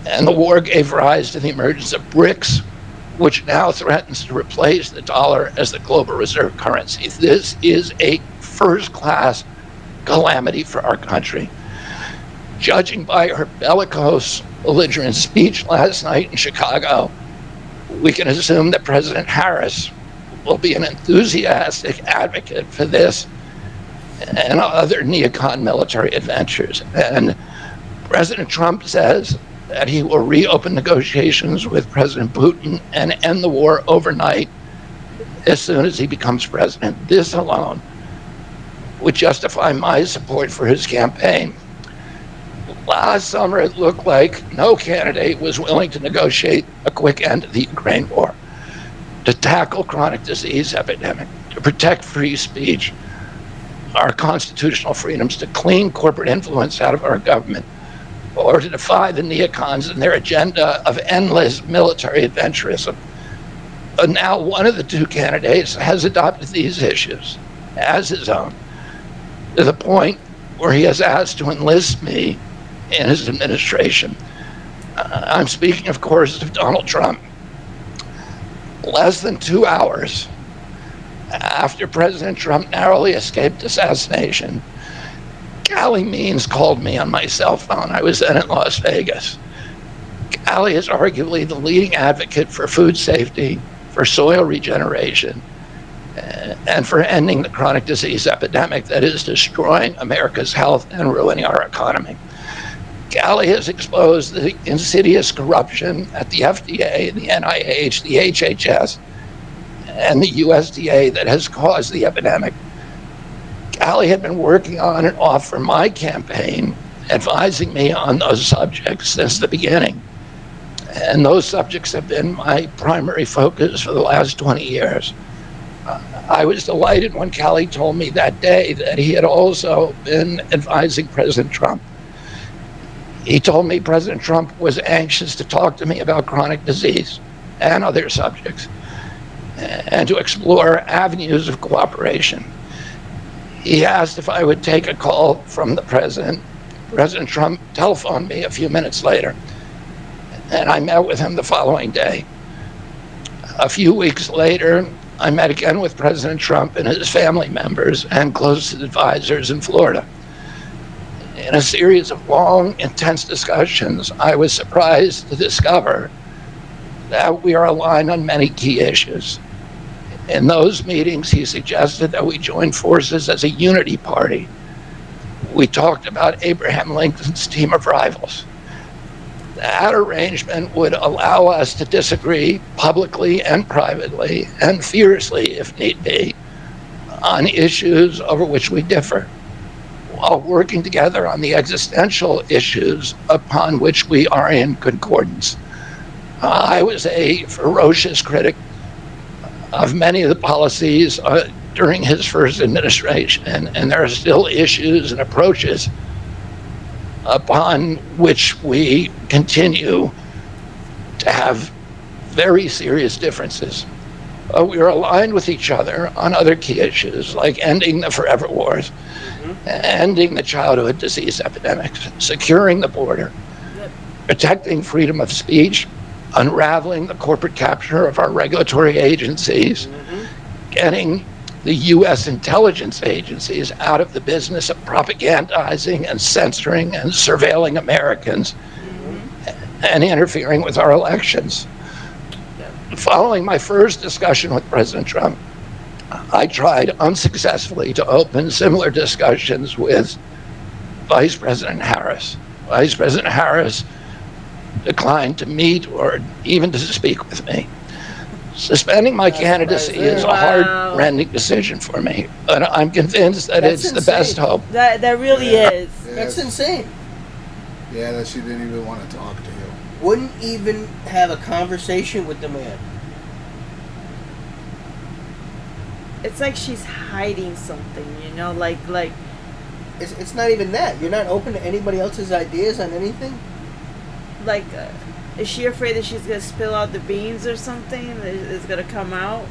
And the war gave rise to the emergence of BRICS, which now threatens to replace the dollar as the global reserve currency. This is a first-class calamity for our country. Judging by her bellicose, belligerent speech last night in Chicago, we can assume that President Harris will be an enthusiastic advocate for this and other neocon military adventures. And President Trump says that he will reopen negotiations with President Putin and end the war overnight as soon as he becomes president. This alone would justify my support for his campaign. Last summer, it looked like no candidate was willing to negotiate a quick end to the Ukraine war, to tackle chronic disease epidemic, to protect free speech, our constitutional freedoms, to clean corporate influence out of our government, or to defy the neocons and their agenda of endless military adventurism. But now one of the two candidates has adopted these issues as his own, to the point where he has asked to enlist me in his administration. I'm speaking, of course, of Donald Trump. Less than 2 hours after President Trump narrowly escaped assassination, Callie Means called me on my cell phone. I was then in Las Vegas. Callie is arguably the leading advocate for food safety, for soil regeneration, and for ending the chronic disease epidemic that is destroying America's health and ruining our economy. Callie has exposed the insidious corruption at the FDA, the NIH, the HHS, and the USDA that has caused the epidemic. Callie had been working on and off for my campaign, advising me on those subjects since the beginning. And those subjects have been my primary focus for the last 20 years. I was delighted when Callie told me that day that he had also been advising President Trump. He told me President Trump was anxious to talk to me about chronic disease and other subjects, and to explore avenues of cooperation. He asked if I would take a call from the president. President Trump telephoned me a few minutes later, and I met with him the following day. A few weeks later, I met again with President Trump and his family members and closest advisors in Florida. In a series of long, intense discussions, I was surprised to discover that we are aligned on many key issues. In those meetings, he suggested that we join forces as a unity party. We talked about Abraham Lincoln's team of rivals. That arrangement would allow us to disagree publicly and privately, and fiercely if need be, on issues over which we differ, while working together on the existential issues upon which we are in concordance. I was a ferocious critic of many of the policies during his first administration, and there are still issues and approaches upon which we continue to have very serious differences. We are aligned with each other on other key issues like ending the forever wars, ending the childhood disease epidemics, securing the border, protecting freedom of speech, unraveling the corporate capture of our regulatory agencies, getting the U.S. intelligence agencies out of the business of propagandizing and censoring and surveilling Americans, and interfering with our elections. Following my first discussion with President Trump, I tried unsuccessfully to open similar discussions with Vice President Harris. Vice President Harris declined to meet or even to speak with me. Suspending my candidacy is a heart-rending decision for me, but I'm convinced that it's the best hope. That really is. That's insane. Yeah, that she didn't even want to talk to you. wouldn't even have a conversation with the man. It's like she's hiding something, you know, like It's not even that. You're not open to anybody else's ideas on anything. like is she afraid that she's gonna spill out the beans or something that is gonna come out?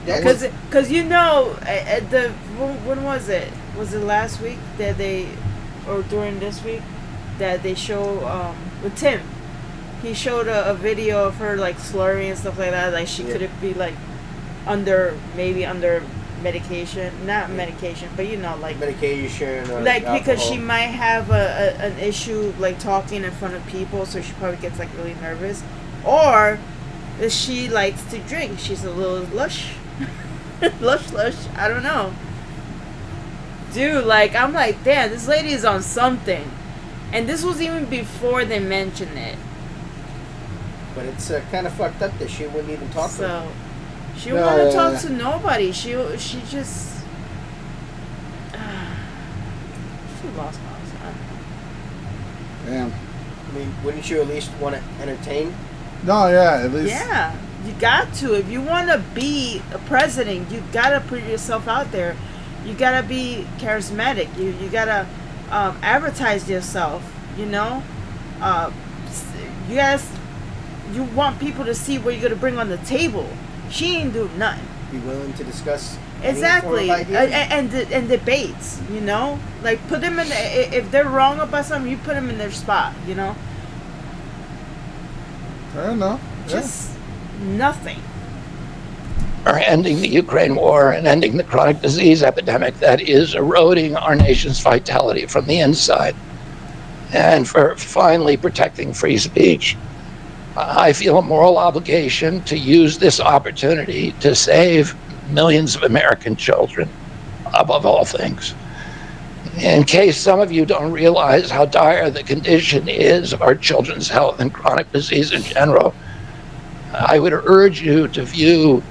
Because you know, at the when was it? Was it last week that they, or during this week, that they show with Tim? He showed a video of her like slurring and stuff like that. Like she could be like under medication, not medication, but you know, like medication, or like alcohol. because she might have an issue like talking in front of people, so she probably gets like really nervous, or if she likes to drink, she's a little lush. lush, I don't know, dude. Like I'm like, damn, this lady is on something, and this was even before they mentioned it. But it's kind of fucked up that she wouldn't even talk to her. She don't want to talk to nobody. She just she lost my. Damn. I mean, wouldn't you at least want to entertain? No, yeah, at least. Yeah, you got to. If you want to be a president, you gotta put yourself out there. You gotta be charismatic. You gotta advertise yourself. You know, you guys. You want people to see what you're gonna bring on the table. She ain't do nothing. Be willing to discuss exactly any form of idea? and debates. You know, like put them in. If they're wrong about something, you put them in their spot. You know. Fair enough. Just nothing. Or ending the Ukraine war and ending the chronic disease epidemic that is eroding our nation's vitality from the inside, and for finally protecting free speech. I feel a moral obligation to use this opportunity to save millions of American children, above all things. In case some of you don't realize how dire the condition is of our children's health and chronic disease in general, I would urge you to view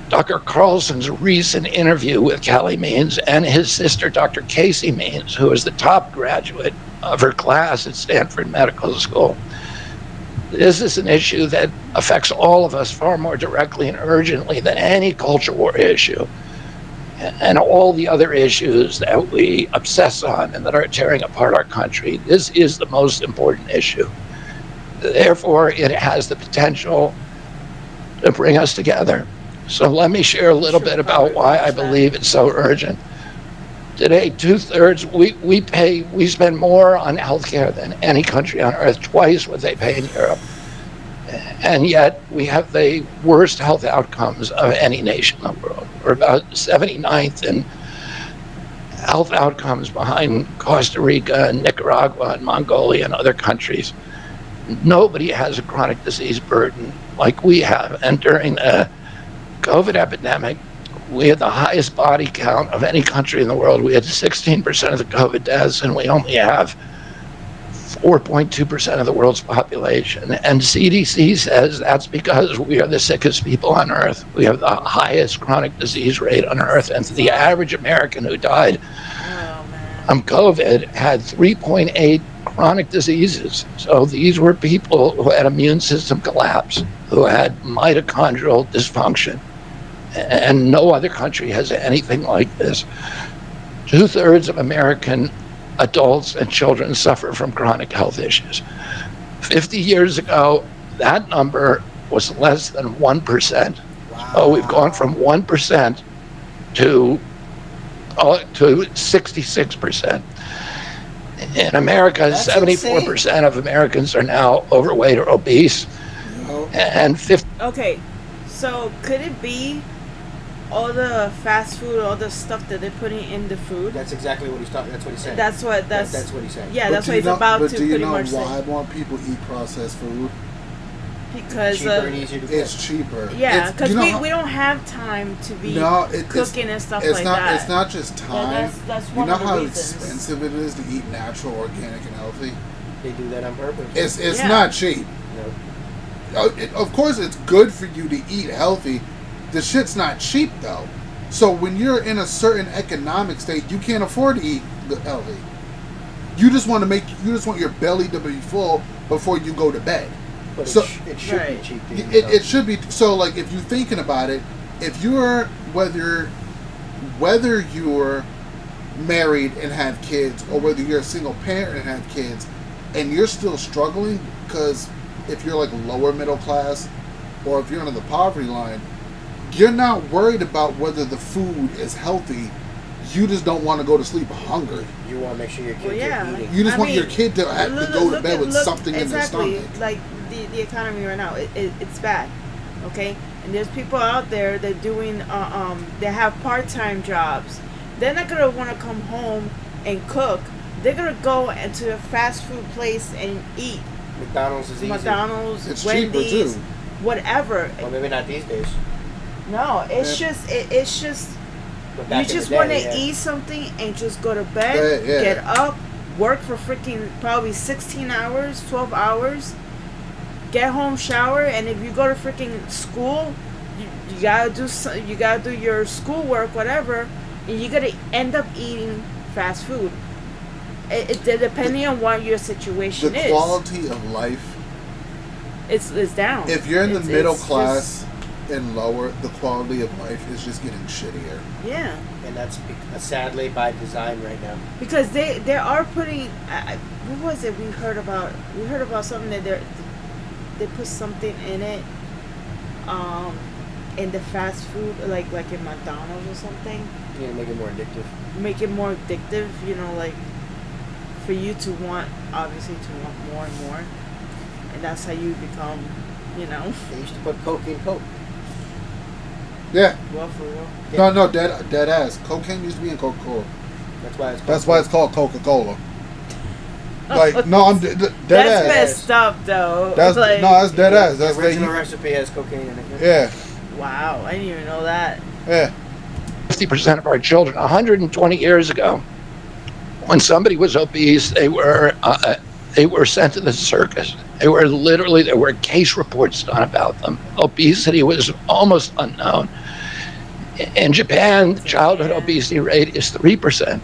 Dr. Carlson's recent interview with Callie Means and his sister, Dr. Casey Means, who is the top graduate of her class at Stanford Medical School. This is an issue that affects all of us far more directly and urgently than any culture war issue and all the other issues that we obsess on and that are tearing apart our country. This is the most important issue. Therefore, it has the potential to bring us together. So let me share a little bit about why I believe it's so urgent. Today, 2/3, we spend more on healthcare than any country on earth, twice what they pay in Europe. And yet we have the worst health outcomes of any nation in the world. We're about 79th in health outcomes behind Costa Rica and Nicaragua and Mongolia and other countries. Nobody has a chronic disease burden like we have. And during the COVID epidemic, we had the highest body count of any country in the world. We had 16% of the COVID deaths, and we only have 4.2% of the world's population. And CDC says that's because we are the sickest people on earth. We have the highest chronic disease rate on earth. And the average American who died from COVID had 3.8 chronic diseases. So these were people who had immune system collapse, who had mitochondrial dysfunction. And no other country has anything like this. 2/3 of American adults and children suffer from chronic health issues. 50 years ago, that number was less than 1%. Wow. So we've gone from 1% to 66%. In America, 74% of Americans are now overweight or obese. And 50. Okay, so could it be all the fast food, all the stuff that they're putting in the food? That's exactly what he's talking. That's what he's saying. That's what he's saying. Yeah, that's what he's about to pretty much say. But do you know why more people eat processed food? Because cheaper and easier to cook. It's cheaper. Yeah, because we don't have time to be cooking and stuff like that. It's not just time. Yeah, that's one you know of the how reasons. expensive it is to eat natural, organic, and healthy? They do that on purpose. It's not cheap. No. Of course, it's good for you to eat healthy. The shit's not cheap though. So when you're in a certain economic state, you can't afford to eat healthy. You just want your belly to be full, before you go to bed. But So it should Right. be cheap. To eat, it should be. So like if you're thinking about it, if you're whether you're married and have kids, or whether you're a single parent and have kids, and you're still struggling, because if you're like lower middle class, or if you're under the poverty line, you're not worried about whether the food is healthy. You just don't want to go to sleep hungry. You want to make sure your kids Well, yeah. are eating. You just I want your mean, kid to have to go to bed with something in their exactly, stomach. like the economy right now, it's bad, okay? And there's people out there that doing they have part-time jobs. They're not gonna want to come home and cook. They're gonna go into a fast food place and eat. McDonald's is easy. McDonald's, It's cheaper, Wendy's, too. whatever. Well, maybe not these days. No, it's Yeah. it's just But you back in the just day, want to yeah. eat something and just go to bed, Yeah. get up, work for freaking probably 16 hours, 12 hours, get home, shower, and if you go to freaking school, you gotta do your schoolwork, whatever, and you gotta end up eating fast food. It depending on what your situation The is, quality of life. it's down. If you're in the It's middle just- class and lower, the quality of life is just getting shittier. yeah. And that's sadly by design right now. Because they are putting what was it we heard about something that they put something in it in the fast food like in McDonald's or something, You know, make it more addictive. make it more addictive, like for you to want more and more, and that's how you become They used to put Coke in Coke. Yeah. well for real. No, dead ass. Cocaine used to be in Coca-Cola. That's why it's called That's why it's called Coca-Cola. Like, no, I'm dead That's ass. messed up though. That's like, that's dead ass. That's the they. original recipe has cocaine in it. Yeah, wow, I didn't even know that. yeah. 50% of our children, 120 years ago, when somebody was obese, they were sent to the circus. There were case reports done about them. Obesity was almost unknown. In Japan, the childhood obesity rate is 3%,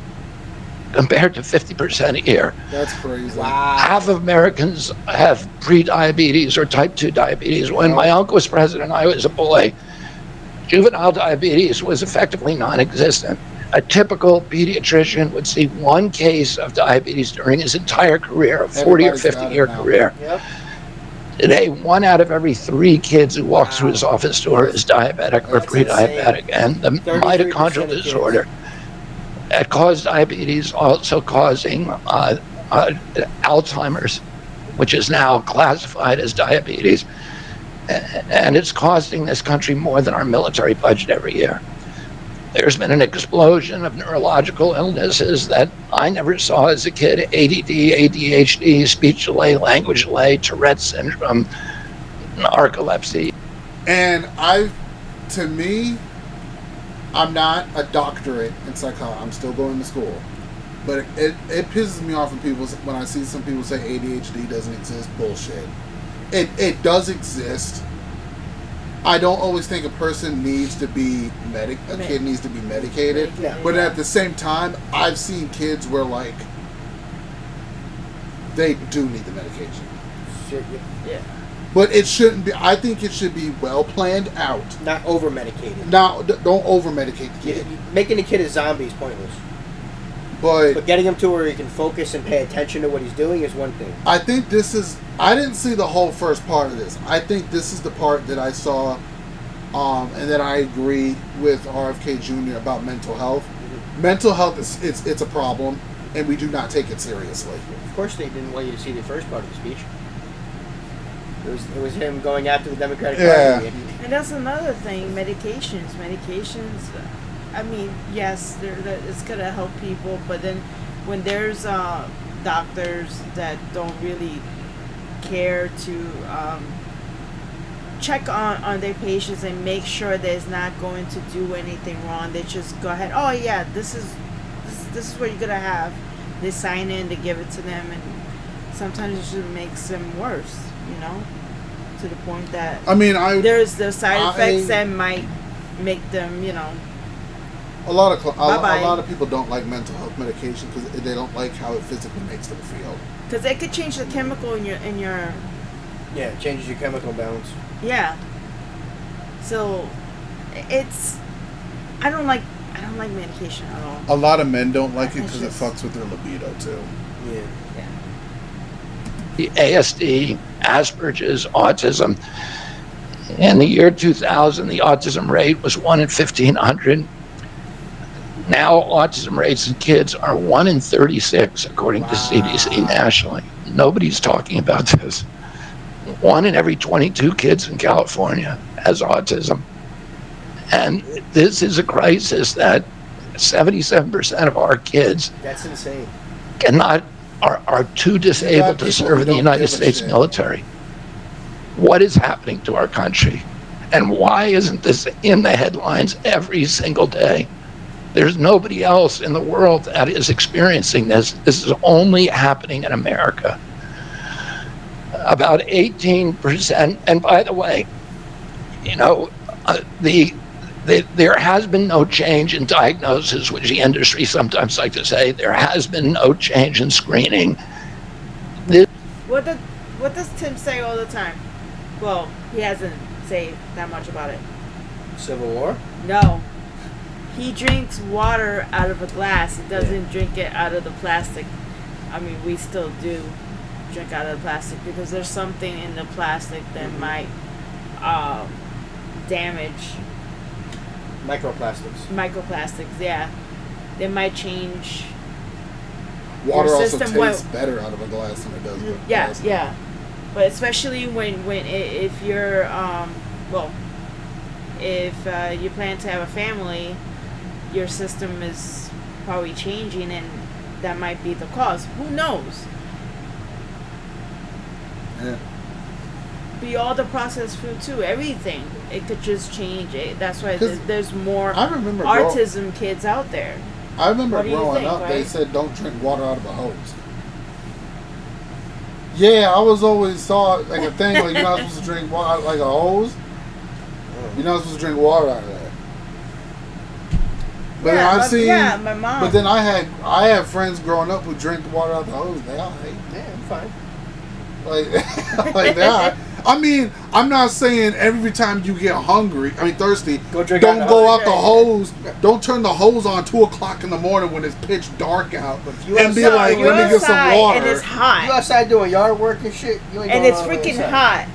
compared to 50% here. That's crazy. Wow. Half of Americans have pre-diabetes or type 2 diabetes. When my uncle was president, I was a boy. Juvenile diabetes was effectively non-existent. A typical pediatrician would see one case of diabetes during his entire career, a 40 or Everybody's got 50-year it now. career. Yep. Today, 1 out of every 3 kids who walks through his office door is diabetic or That's pre-diabetic. And the 33% mitochondrial of kids. disorder that caused diabetes, also causing Alzheimer's, which is now classified as diabetes. And it's costing this country more than our military budget every year. There's been an explosion of neurological illnesses that I never saw as a kid: ADD, ADHD, speech delay, language delay, Tourette's syndrome, narcolepsy. And to me, I'm not a doctorate in psychology. I'm still going to school. But it pisses me off when I see some people say ADHD doesn't exist. Bullshit. It does exist. I don't always think a person needs to be kid needs to be medicated. Yeah. But at the same time, I've seen kids where like they do need the medication. Shit, Yeah. But it shouldn't be. I think it should be well planned out. not over medicated. Now, don't over medicate the kid. Making a kid a zombie is pointless. But But getting him to where he can focus and pay attention to what he's doing is one thing. I think this is. I didn't see the whole first part of this. I think this is the part that I saw, and that I agree with RFK Jr. about mental health. Mental health it's a problem, and we do not take it seriously. Of course, they didn't want you to see the first part of the speech. It was him going after the Democratic Yeah. Party. And that's another thing, medications. I mean, yes, it's gonna help people, but then when there's doctors that don't really care to check on their patients and make sure that it's not going to do anything wrong, they just go ahead. Oh yeah, this is what you're gonna have. They sign in, they give it to them, and sometimes it just makes them worse. To the point that I mean, there's the side effects that might make them, A lot Bye-bye. of people don't like mental health medication because they don't like how it physically makes them feel. Because it could change the chemical in your. Yeah, it changes your chemical balance. Yeah. So, it's. I don't like medication at all. A lot of men don't like it It's because it just- fucks with their libido too. Yeah. The ASD, Asperger's, autism. In the year 2000, the autism rate was 1 in 1,500. Now, autism rates in kids are 1 in 36, according to CDC nationally. Nobody's talking about this. 1 in every 22 kids in California has autism. And this is a crisis that 77% of our kids That's insane. are too disabled to serve in the United States military. What is happening to our country? And why isn't this in the headlines every single day? There's nobody else in the world that is experiencing this. This is only happening in America. About 18%, and by the way, you know, there has been no change in diagnosis, which the industry sometimes like to say. There has been no change in screening. What does Tim say all the time? Well, he hasn't said that much about it. Civil War? No. He drinks water out of a glass. He doesn't drink it out of the plastic. I mean, we still do drink out of the plastic because there's something in the plastic that might damage. Microplastics, yeah. They might change. Water your also system tastes better out of a glass than it does with plastic. Yeah. But especially if you're if you plan to have a family, your system is probably changing, and that might be the cause. Who knows? Yeah. Be all the processed food too. Everything it could just change it. That's why 'Cause there's more I remember autism kids out there. I remember What do you growing think, up, they right? said don't drink water out of a hose. Yeah, I was always thought like a thing like you're not supposed to drink water like a hose. You're not supposed to drink water out of that. But then I've seen, my mom. But then I had friends growing up who drank the water out of the hose. They all hate. Yeah, I'm fine. Like that. I mean, I'm not saying every time you get thirsty, Go drink don't out the go hose. out the hose. Don't turn the hose on 2:00 in the morning when it's pitch dark out you and be outside, like, you're let me get some outside water. and it's hot. You outside doing yard work and shit. You ain't And going it's all the way freaking inside. hot.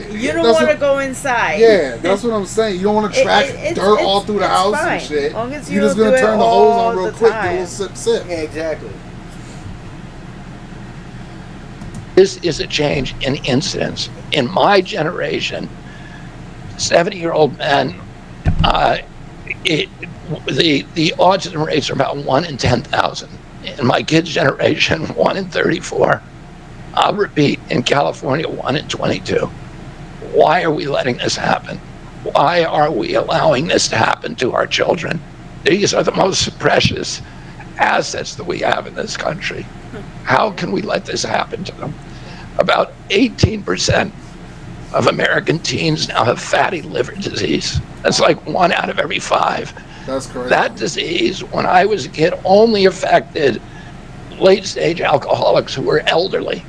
You don't That's want to what- go inside. Yeah, that's what I'm saying. You don't want to track dirt all through the house fine. and shit. As long as You're you just don't gonna do it turn the hose all on real the quick, time. get a little sip. Yeah, exactly. This is a change in incidence. In my generation, 70-year-old men, the autism rates are about 1 in 10,000. In my kids' generation, 1 in 34. I'll repeat, in California, 1 in 22. Why are we letting this happen? Why are we allowing this to happen to our children? These are the most precious assets that we have in this country. How can we let this happen to them? About 18% of American teens now have fatty liver disease. That's like 1 out of every 5. That's correct. That disease, when I was a kid, only affected late-stage alcoholics who were elderly.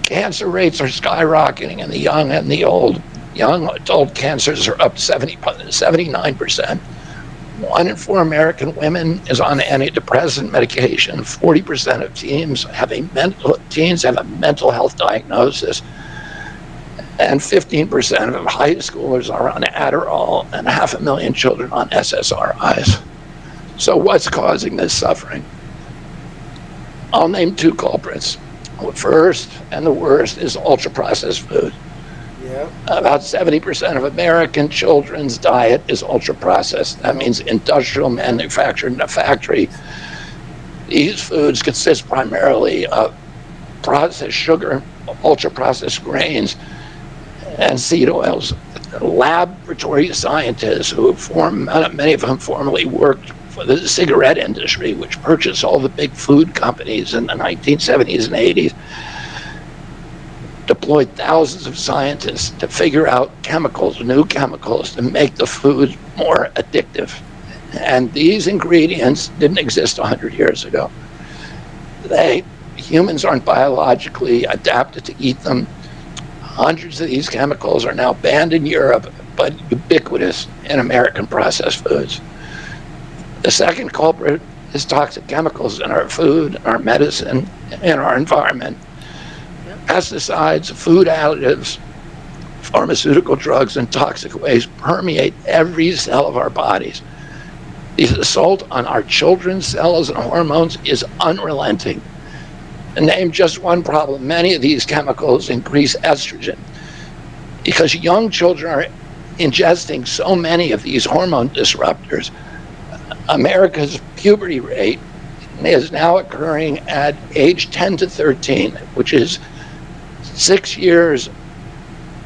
Cancer rates are skyrocketing in the young and the old. Young adult cancers are up 79%. 1 in 4 American women is on antidepressant medication. 40% of teens have a mental health diagnosis. And 15% of high schoolers are on Adderall, and 500,000 children on SSRIs. So what's causing this suffering? I'll name 2 culprits. The first and the worst is ultra-processed food. Yeah. About 70% of American children's diet is ultra-processed. That means industrial manufactured in a factory. These foods consist primarily of processed sugar, ultra-processed grains, and seed oils. Laboratory scientists who many of them formerly worked for the cigarette industry, which purchased all the big food companies in the 1970s and 80s, deployed thousands of scientists to figure out new chemicals to make the food more addictive. And these ingredients didn't exist 100 years ago. Humans aren't biologically adapted to eat them. Hundreds of these chemicals are now banned in Europe, but ubiquitous in American processed foods. The second culprit is toxic chemicals in our food, our medicine, and our environment. Pesticides, food additives, pharmaceutical drugs, and toxic waste permeate every cell of our bodies. The assault on our children's cells and hormones is unrelenting. To name just one problem, many of these chemicals increase estrogen. Because young children are ingesting so many of these hormone disruptors, America's puberty rate is now occurring at age 10 to 13, which is 6 years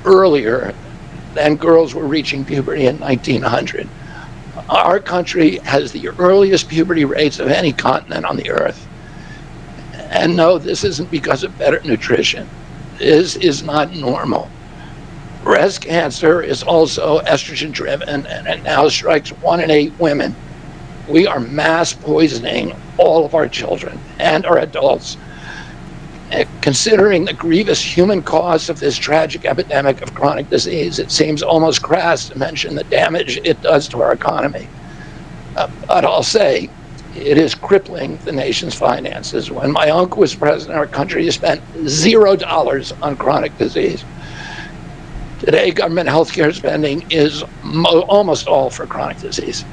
earlier than girls were reaching puberty in 1900. Our country has the earliest puberty rates of any continent on the earth. And no, this isn't because of better nutrition. This is not normal. Breast cancer is also estrogen driven, and it now strikes 1 in 8 women. We are mass poisoning all of our children and our adults. Considering the grievous human cost of this tragic epidemic of chronic disease, it seems almost crass to mention the damage it does to our economy. But I'll say, it is crippling the nation's finances. When my uncle was president, our country spent $0 on chronic disease. Today, government healthcare spending is almost all for chronic disease.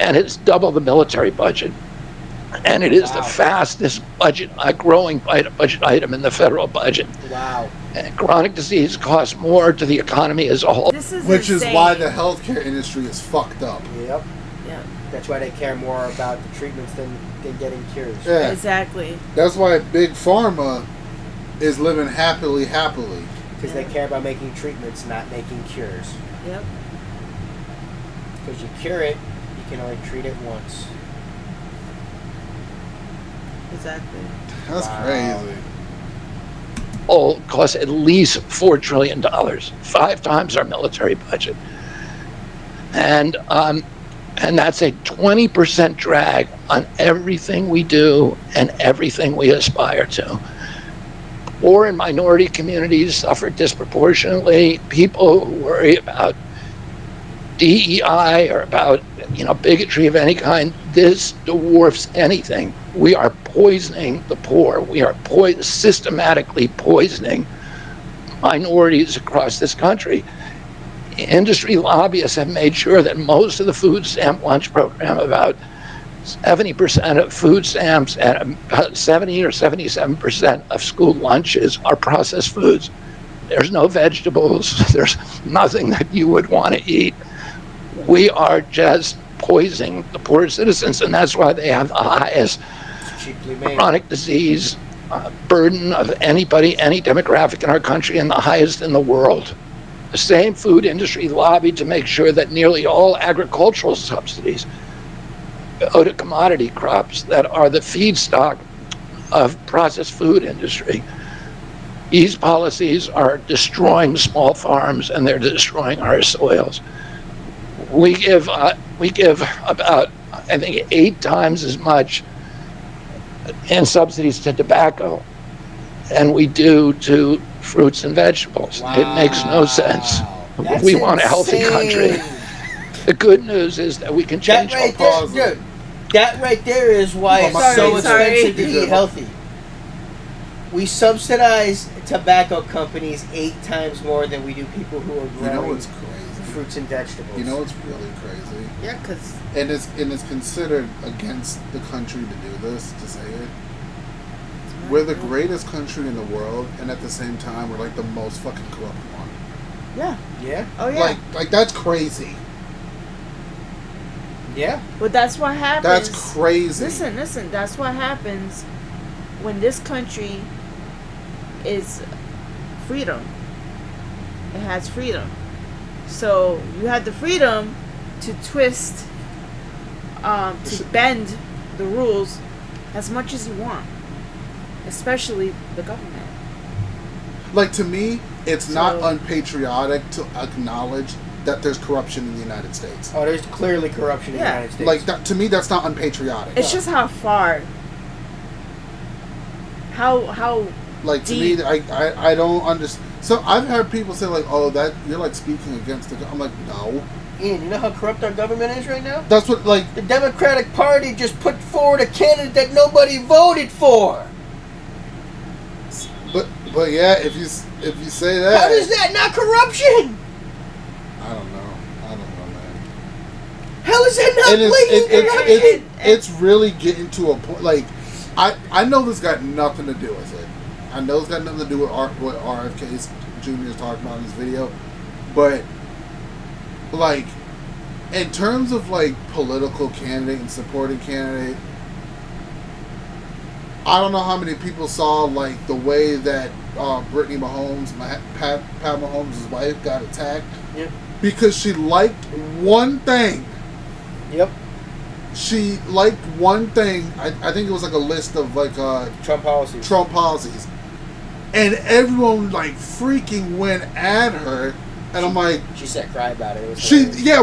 And it's double the military budget. And it is the fastest growing budget item in the federal budget. Wow. And chronic disease costs more to the economy as a whole. Which is why the healthcare industry is fucked up. Yep. Yeah. That's why they care more about the treatments than getting cures. Yeah. Exactly. That's why Big Pharma is living happily. Because they care about making treatments, not making cures. Yep. Because you cure it, you can only treat it once. Exactly. That's crazy. Costs at least $4 trillion, 5 times our military budget. And that's a 20% drag on everything we do and everything we aspire to. Poor and minority communities suffer disproportionately. People who worry about DEI or about bigotry of any kind, this dwarfs anything. We are poisoning the poor. We are systematically poisoning minorities across this country. Industry lobbyists have made sure that most of the food stamp lunch program, about 70% of food stamps and about 70 or 77% of school lunches are processed foods. There's no vegetables. There's nothing that you would want to eat. We are just poisoning the poor citizens, and that's why they have the highest chronic disease burden of any demographic in our country, and the highest in the world. The same food industry lobbied to make sure that nearly all agricultural subsidies go to commodity crops that are the feedstock of processed food industry. These policies are destroying small farms, and they're destroying our soils. We give about, I think, 8 times as much in subsidies to tobacco than we do to fruits and vegetables. Wow. It makes no sense. That's We want a healthy insane. country. The good news is that we can change our policy. That right there is why it's so expensive to eat healthy. We subsidize tobacco companies 8 times more than we do people who are growing fruits and vegetables. You know what's really crazy? Yeah, because... And it's considered against the country to do this, to say it. We're the greatest country in the world, and at the same time, we're like the most fucking corrupt one. Yeah. Yeah? Oh, yeah. Like that's crazy. Yeah. But that's what happens. That's crazy. Listen. That's what happens when this country is freedom. It has freedom. So you have the freedom to twist, to bend the rules as much as you want, especially the government. Like, to me, it's not unpatriotic to acknowledge that there's corruption in the United States. Oh, there's clearly corruption in the United States. Like that, to me, that's not unpatriotic. It's just how far. How. Like to deep. me, I don't understand. So I've heard people say like, "Oh, that you're like speaking against the." I'm like, no. Ian, you know how corrupt our government is right now? That's what like the Democratic Party just put forward a candidate that nobody voted for. But yeah, if you say that, how is that not corruption? I don't know, man. How is that not blatant corruption? It's really getting to a point. Like, I know this got nothing to do with it. I know it's got nothing to do with what RFK Jr. is talking about in his video, but like, in terms of like political candidate and supporting candidate, I don't know how many people saw like the way that Brittany Mahomes, Pat Mahomes' wife, got attacked. Yep. Because she liked one thing. Yep. She liked one thing. I think it was like a list of like Trump policies. Trump policies, and everyone like freaking went at her. And I'm like, she said cry about it.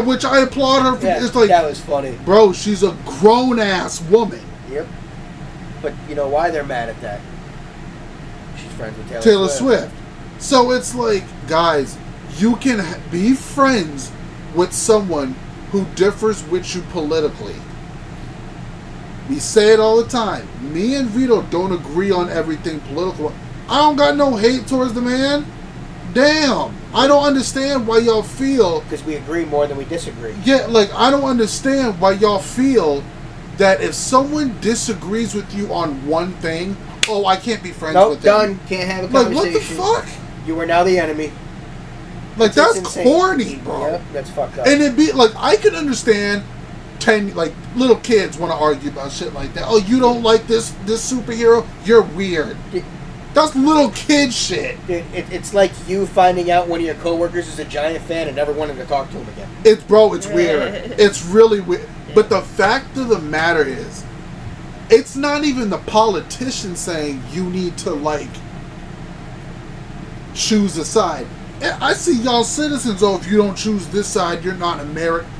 Which I applaud her for. Yeah, it's like that was funny, bro. She's a grown ass woman. Yep. But you know why they're mad at that? She's friends with Taylor Swift. So it's like, guys, you can be friends with someone who differs with you politically. We say it all the time. Me and Vito don't agree on everything political. I don't got no hate towards the man. Damn. I don't understand why y'all feel... Because we agree more than we disagree. Yeah, like, I don't understand why y'all feel that if someone disagrees with you on one thing, oh, I can't be friends with them. Done. Can't have a conversation. Like, what the fuck? You are now the enemy. Like, that's corny, bro. Yep, that's fucked up. And it'd be, like, I could understand 10, like, little kids want to argue about shit like that. Oh, you don't like this superhero? You're weird. That's little kid shit. Dude, it's like you finding out one of your coworkers is a Giant fan and never wanting to talk to him again. It's weird. It's really weird. But the fact of the matter is, it's not even the politician saying you need to, like, choose a side. I see y'all citizens, oh, if you don't choose this side, you're not American.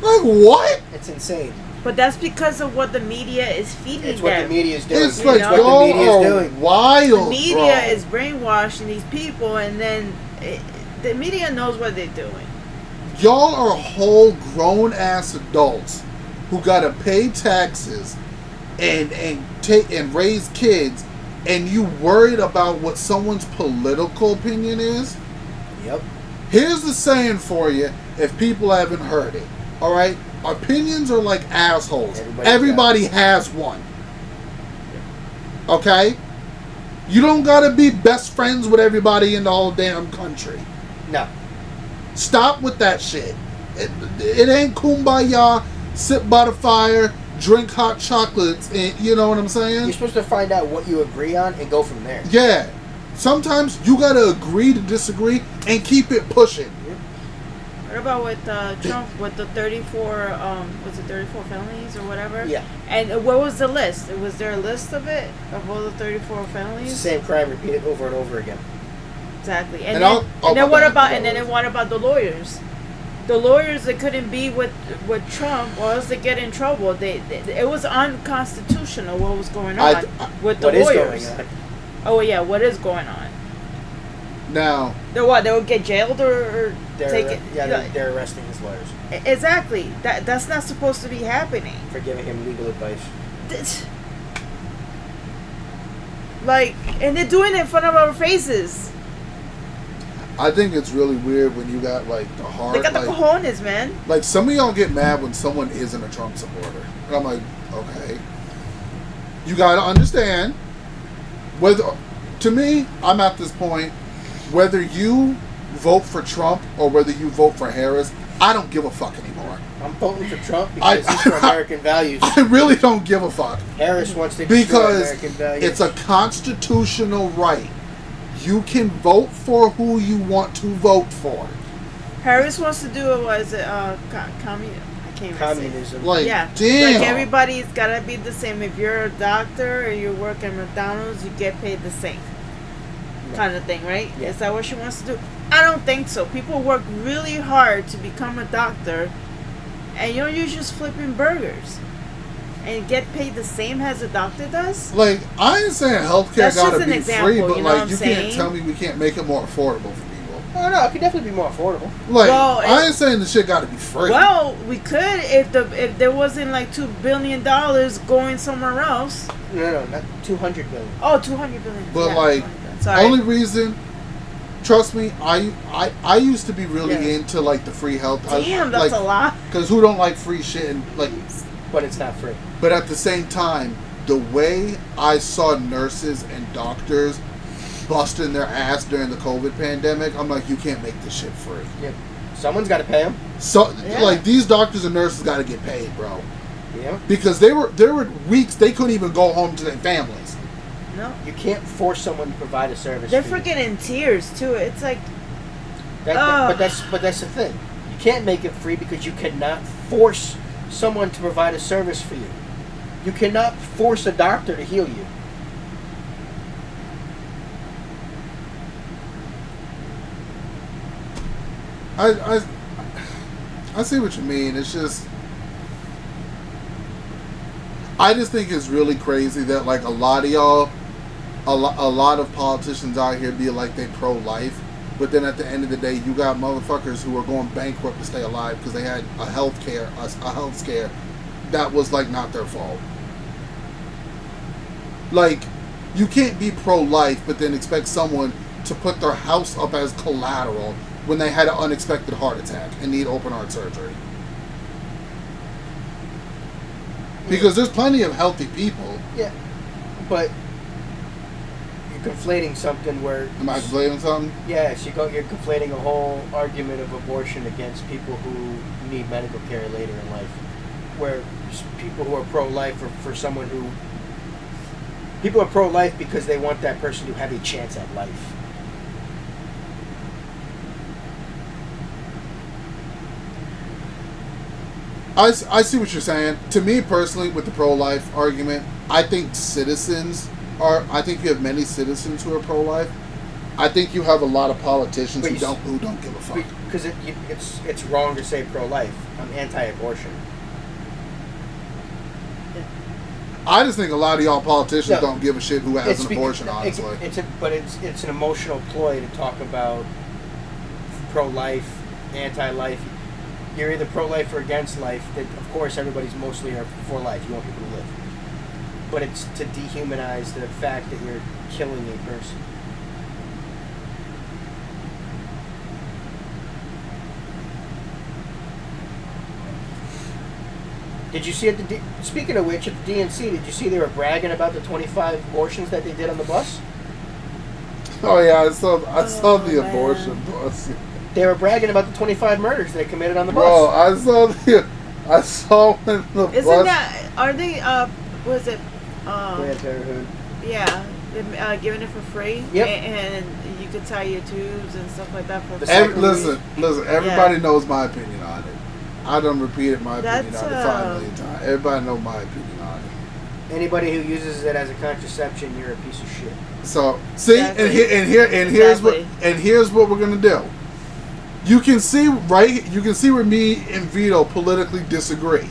Like, what? It's insane. But that's because of what the media is feeding them. It's what the media is doing. It's like, what the media is doing. Wild, the media is brainwashing these people, and then the media knows what they're doing. Y'all are whole grown-ass adults who gotta pay taxes and raise kids, and you worried about what someone's political opinion is? Yep. Here's the saying for you, if people haven't heard it. All right? Opinions are like assholes. Everybody has one. Okay? You don't gotta be best friends with everybody in the whole damn country. No. Stop with that shit. It ain't kumbaya, sit by the fire, drink hot chocolates, and you know what I'm saying? You're supposed to find out what you agree on and go from there. Yeah. Sometimes you gotta agree to disagree and keep it pushing. What about with Trump with the 34, was it 34 felonies or whatever? Yeah. And what was the list? Was there a list of it? Of all the 34 felonies? It's the same crime repeated over and over again. Exactly. And then what about the lawyers? The lawyers that couldn't be with Trump, or else they get in trouble. It was unconstitutional what was going on with the lawyers. What is going on? Oh yeah, what is going on? Now They would get jailed or take it? Yeah, they're arresting his lawyers. Exactly. That's not supposed to be happening. For giving him legal advice. And they're doing it in front of our faces. I think it's really weird when you got like the hard. They got the cojones, man. Like some of y'all get mad when someone isn't a Trump supporter, and I'm like, okay, you gotta understand. To me, I'm at this point. Whether you vote for Trump or whether you vote for Harris, I don't give a fuck anymore. I'm voting for Trump because he's for American values. I really don't give a fuck. Harris wants to destroy American values. It's a constitutional right. You can vote for who you want to vote for. Harris wants to do communism. Like, yeah, damn. like everybody's gotta be the same. If you're a doctor or you work at McDonald's, you get paid the same. kind of thing, right? Yeah. Is that what she wants to do? I don't think so. People work really hard to become a doctor, and you're just flipping burgers and get paid the same as a doctor does. Like, I ain't saying healthcare That's gotta just an be example, free, but you know what like, I'm you saying? can't tell me we can't make it more affordable for people. Oh no, it could definitely be more affordable. Like, Well, I ain't saying the shit gotta be free. Well, we could if there wasn't like $2 billion going somewhere else. No, not 200 billion. Oh, 200 billion. But Yeah, like, 200 billion. Sorry. only reason, trust me, I used to be really Yeah. into like the free health. Damn, that's a lot. Because who don't like free shit? And like, But it's not free. but at the same time, the way I saw nurses and doctors busting their ass during the COVID pandemic, I'm like, you can't make this shit free. Yep. Someone's got to pay them. So Yeah. like, these doctors and nurses got to get paid, bro. Yeah. Because there were weeks they couldn't even go home to their families. No. You can't force someone to provide a service. They're for you. freaking in tears too. It's like, But that's the thing. You can't make it free because you cannot force someone to provide a service for you. You cannot force a doctor to heal you. I see what you mean. It's just, I just think it's really crazy that like a lot of y'all, a lot of politicians out here be like they pro-life, but then at the end of the day, you got motherfuckers who are going bankrupt to stay alive because they had a health scare that was like not their fault. Like, you can't be pro-life but then expect someone to put their house up as collateral when they had an unexpected heart attack and need open heart surgery. Because there's plenty of healthy people. Yeah. But you're conflating something where... Am I conflating something? Yes, you're conflating a whole argument of abortion against people who need medical care later in life. Where people who are pro-life are for someone who... People are pro-life because they want that person to have a chance at life. I see what you're saying. To me personally, with the pro-life argument, I think I think you have many citizens who are pro-life. I think you have a lot of politicians who don't give a fuck. Because it's wrong to say pro-life. I'm anti-abortion. I just think a lot of y'all politicians don't give a shit who has an abortion, It's honestly. it's an emotional ploy to talk about pro-life, anti-life. You're either pro-life or against life. That, of course, everybody's mostly are for life. You want people to live. But it's to dehumanize the fact that you're killing a person. Did you see at the speaking of which, at the DNC, did you see they were bragging about the 25 abortions that they did on the bus? Oh yeah, I saw the abortion bus. They were bragging about the 25 murders they committed on the bus. Bro, I saw when the isn't bus. that? Are they? Was it? Planned Parenthood. Yeah, they're giving it for free. Yep. And you could tie your tubes and stuff like that for free. Listen. Everybody knows my opinion on it. I done repeated my opinion on it 5 million times. Everybody knows my opinion on it. Anybody who uses it as a contraception, you're a piece of shit. So see, Exactly. here's what we're gonna do. You can see where me and Vito politically disagree.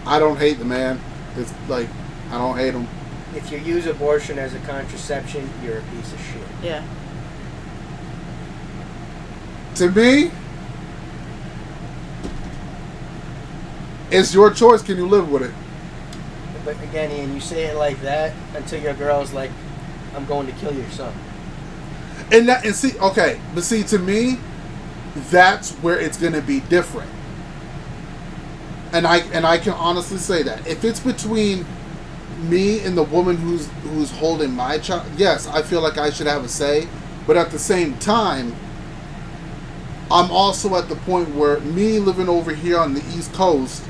I don't hate the man. It's like, I don't hate him. If you use abortion as a contraception, you're a piece of shit. Yeah. To me, it's your choice. Can you live with it? But again, Ian, you say it like that until your girl's like, I'm going to kill your son. And see, to me, that's where it's going to be different. And I can honestly say that if it's between me and the woman who's holding my child, yes, I feel like I should have a say. But at the same time, I'm also at the point where me living over here on the East Coast,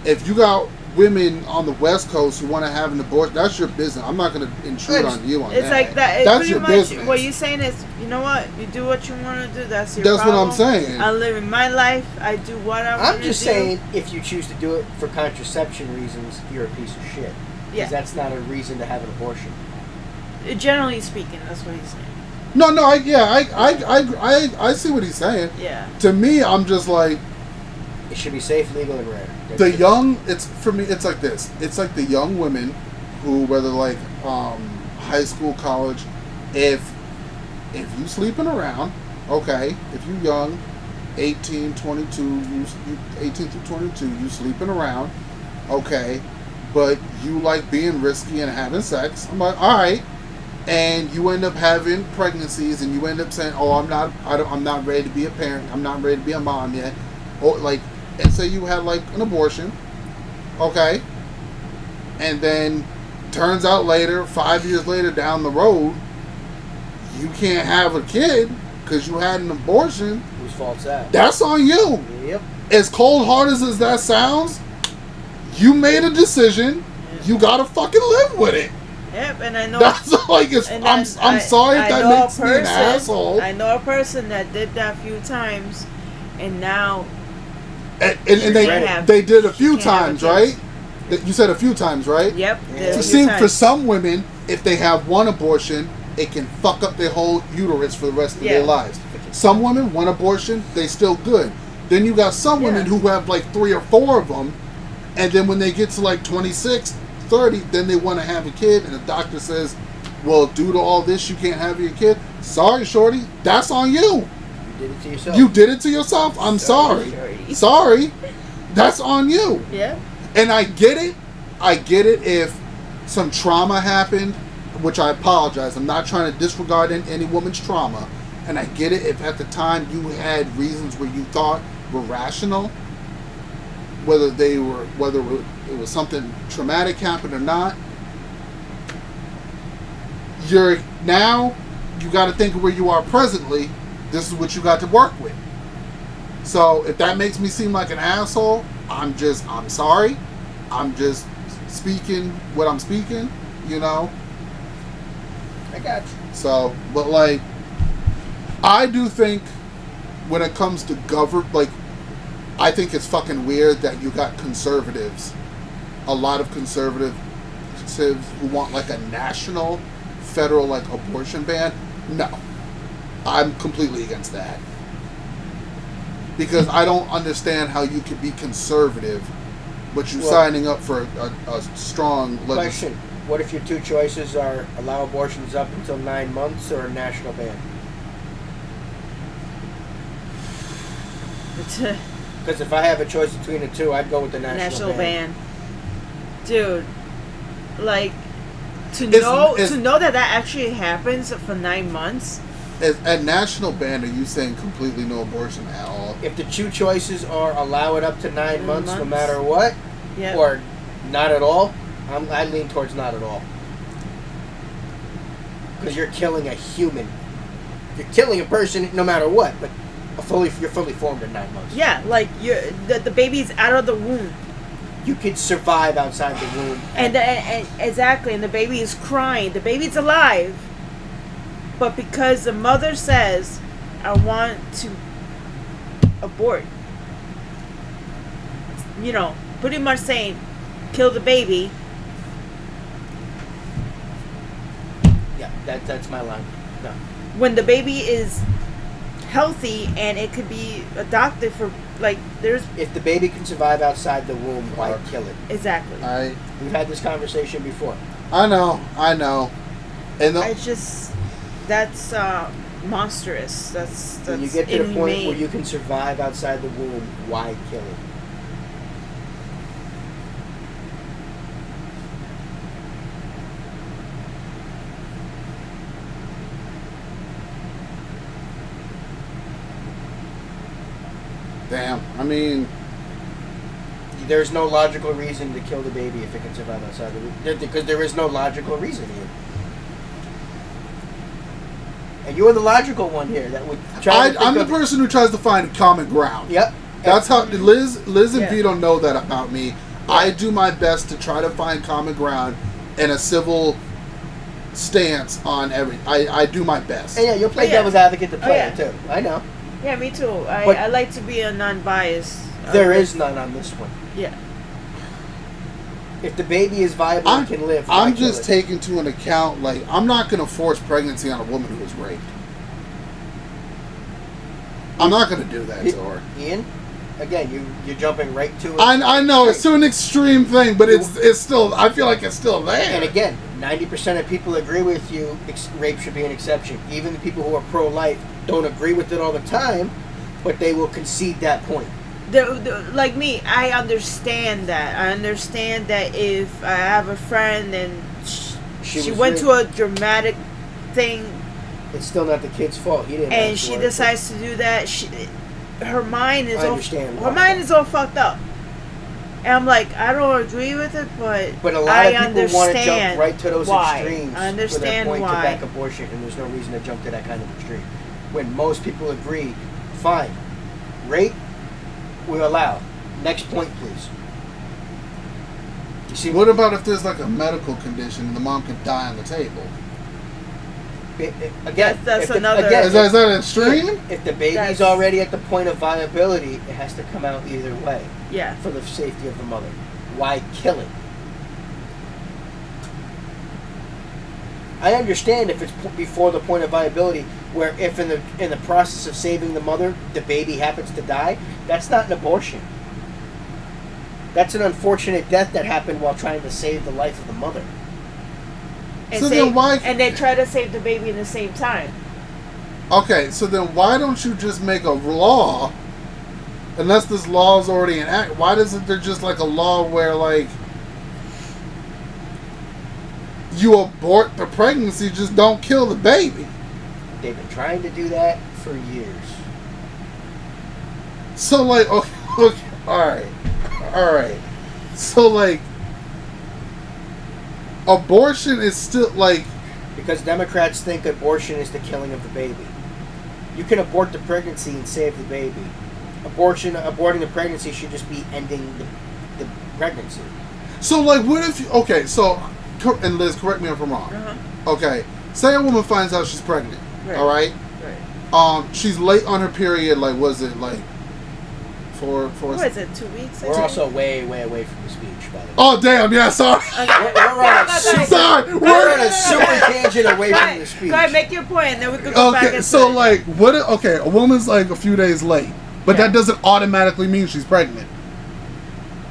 if you got women on the West Coast who want to have an abortion, that's your business. I'm not going to intrude on you on that. It's like that. That's pretty your much business. what you're saying is, you know what? You do what you want to do. That's your That's problem. what I'm saying. I live in my life. I do what I want to do. I'm just saying, if you choose to do it for contraception reasons, you're a piece of shit. Yeah. Because that's not a reason to have an abortion. Generally speaking, that's what he's saying. No, I see what he's saying. Yeah. To me, I'm just like, it should be safe, legal, and rare. the young. It's for me. It's like this. It's like the young women who, whether like high school, college, if you sleeping around, okay, if you young, 18, 22, you 18 through 22, you sleeping around, okay, but you like being risky and having sex. I'm like, all right. And you end up having pregnancies, and you end up saying, "Oh, I'm not ready to be a parent. I'm not ready to be a mom yet." Or like, and say you had like an abortion, okay, and then turns out later, 5 years later down the road, you can't have a kid because you had an abortion. Whose fault's that? That's on you. Yep. As cold-hearted as that sounds, you made a decision. You gotta fucking live with it. Yep, and I know. That's like it's. I'm sorry if that makes me an asshole. I know a person that did that a few times, and now. And they did a few times, right? You said a few times, right? Yep. For some women, if they have one abortion, it can fuck up their whole uterus for the rest of their lives. Some women, one abortion, they still good. Then you got some women who have like 3 or 4 of them, and then when they get to like 26, 30, then they want to have a kid, and the doctor says, well, due to all this, you can't have your kid. Sorry, shorty, that's on you. You did it to yourself. You did it to yourself. I'm sorry. Sorry. That's on you. Yeah. And I get it. I get it if some trauma happened, which I apologize. I'm not trying to disregard any woman's trauma. And I get it if at the time you had reasons where you thought were rational, whether it was something traumatic happened or not. You got to think of where you are presently. This is what you got to work with. So if that makes me seem like an asshole, I'm sorry. I'm just speaking what I'm speaking, you know. I got you. So, but like, I do think when it comes to I think it's fucking weird that you got conservatives, a lot of conservatives who want like a national, federal like abortion ban. No, I'm completely against that. Because I don't understand how you could be conservative, but you're signing up for a strong question. What if your two choices are allow abortions up until 9 months or a national ban? Because if I have a choice between the two, I'd go with the national ban. Dude, like, to know that actually happens for 9 months. At national ban, are you saying completely no abortion at all? If the two choices are allow it up to 9 months no matter what, or not at all, I lean towards not at all. Because you're killing a human. You're killing a person no matter what, but you're fully formed in 9 months. Yeah, like the baby's out of the womb. You could survive outside the womb. And exactly, and the baby is crying. The baby's alive. But because the mother says, I want to abort, you know, pretty much saying, kill the baby. Yeah, that's my line. No. When the baby is healthy and it could be adopted for, like, if the baby can survive outside the womb, why kill it? Exactly. We've had this conversation before. I know. And that's monstrous. That's when you get to the point where you can survive outside the womb, why kill it? Damn. I mean, there's no logical reason to kill the baby if it can survive outside the womb. Because there is no logical reason here. And you're the logical one here that would try I'm the person who tries to find common ground. Yep. That's how Liz and Vito know that about me. I do my best to try to find common ground and a civil stance on every. I do my best. And yeah, you'll play devil's advocate to play it too. I know. Yeah, me too. I like to be a non-biased. There is none on this one. Yeah. If the baby is viable and can live, I'm just taking into an account, like, I'm not going to force pregnancy on a woman who was raped. I'm not going to do that to her. Ian, again, you're jumping right to it. I know it's to an extreme thing, but it's still. I feel like it's still there. And again, 90% of people agree with you. Rape should be an exception. Even the people who are pro-life don't agree with it all the time, but they will concede that point. Like me, I understand that. I understand that if I have a friend and she went to a dramatic thing, it's still not the kid's fault. He didn't. And she decides to do that. Her mind is her mind is all fucked up. And I'm like, I don't agree with it, but a lot I of people want to jump right to those why. extremes. I understand for their point why. to back abortion, and there's no reason to jump to that kind of extreme. When most people agree, fine, rape, we allow. Next point, please. You see, what about if there's like a medical condition and the mom could die on the table? Again, that's another. Is that extreme? If the baby's already at the point of viability, it has to come out either way. Yeah. For the safety of the mother. Why kill it? I understand if it's before the point of viability, where if in the process of saving the mother, the baby happens to die, that's not an abortion. That's an unfortunate death that happened while trying to save the life of the mother. And, and they try to save the baby in the same time. Okay, so then why don't you just make a law, unless this law is already in act, why isn't there just like a law where like you abort the pregnancy, just don't kill the baby? They've been trying to do that for years. So like, okay, alright. So like, abortion is still like... Because Democrats think abortion is the killing of the baby. You can abort the pregnancy and save the baby. Aborting the pregnancy should just be ending the pregnancy. So like, what if you... Okay, so... And Liz, correct me if I'm wrong. Uh-huh. Okay, say a woman finds out she's pregnant. Right. Alright? Right. She's late on her period, like, was it like... What is it, 2 weeks? We're also way, way away from the speech, by the way. Oh, damn, yeah, sorry. We're on a super tangent away from the speech. Go ahead, make your point, and then we can go back and so, like, a woman's, like, a few days late, but that doesn't automatically mean she's pregnant,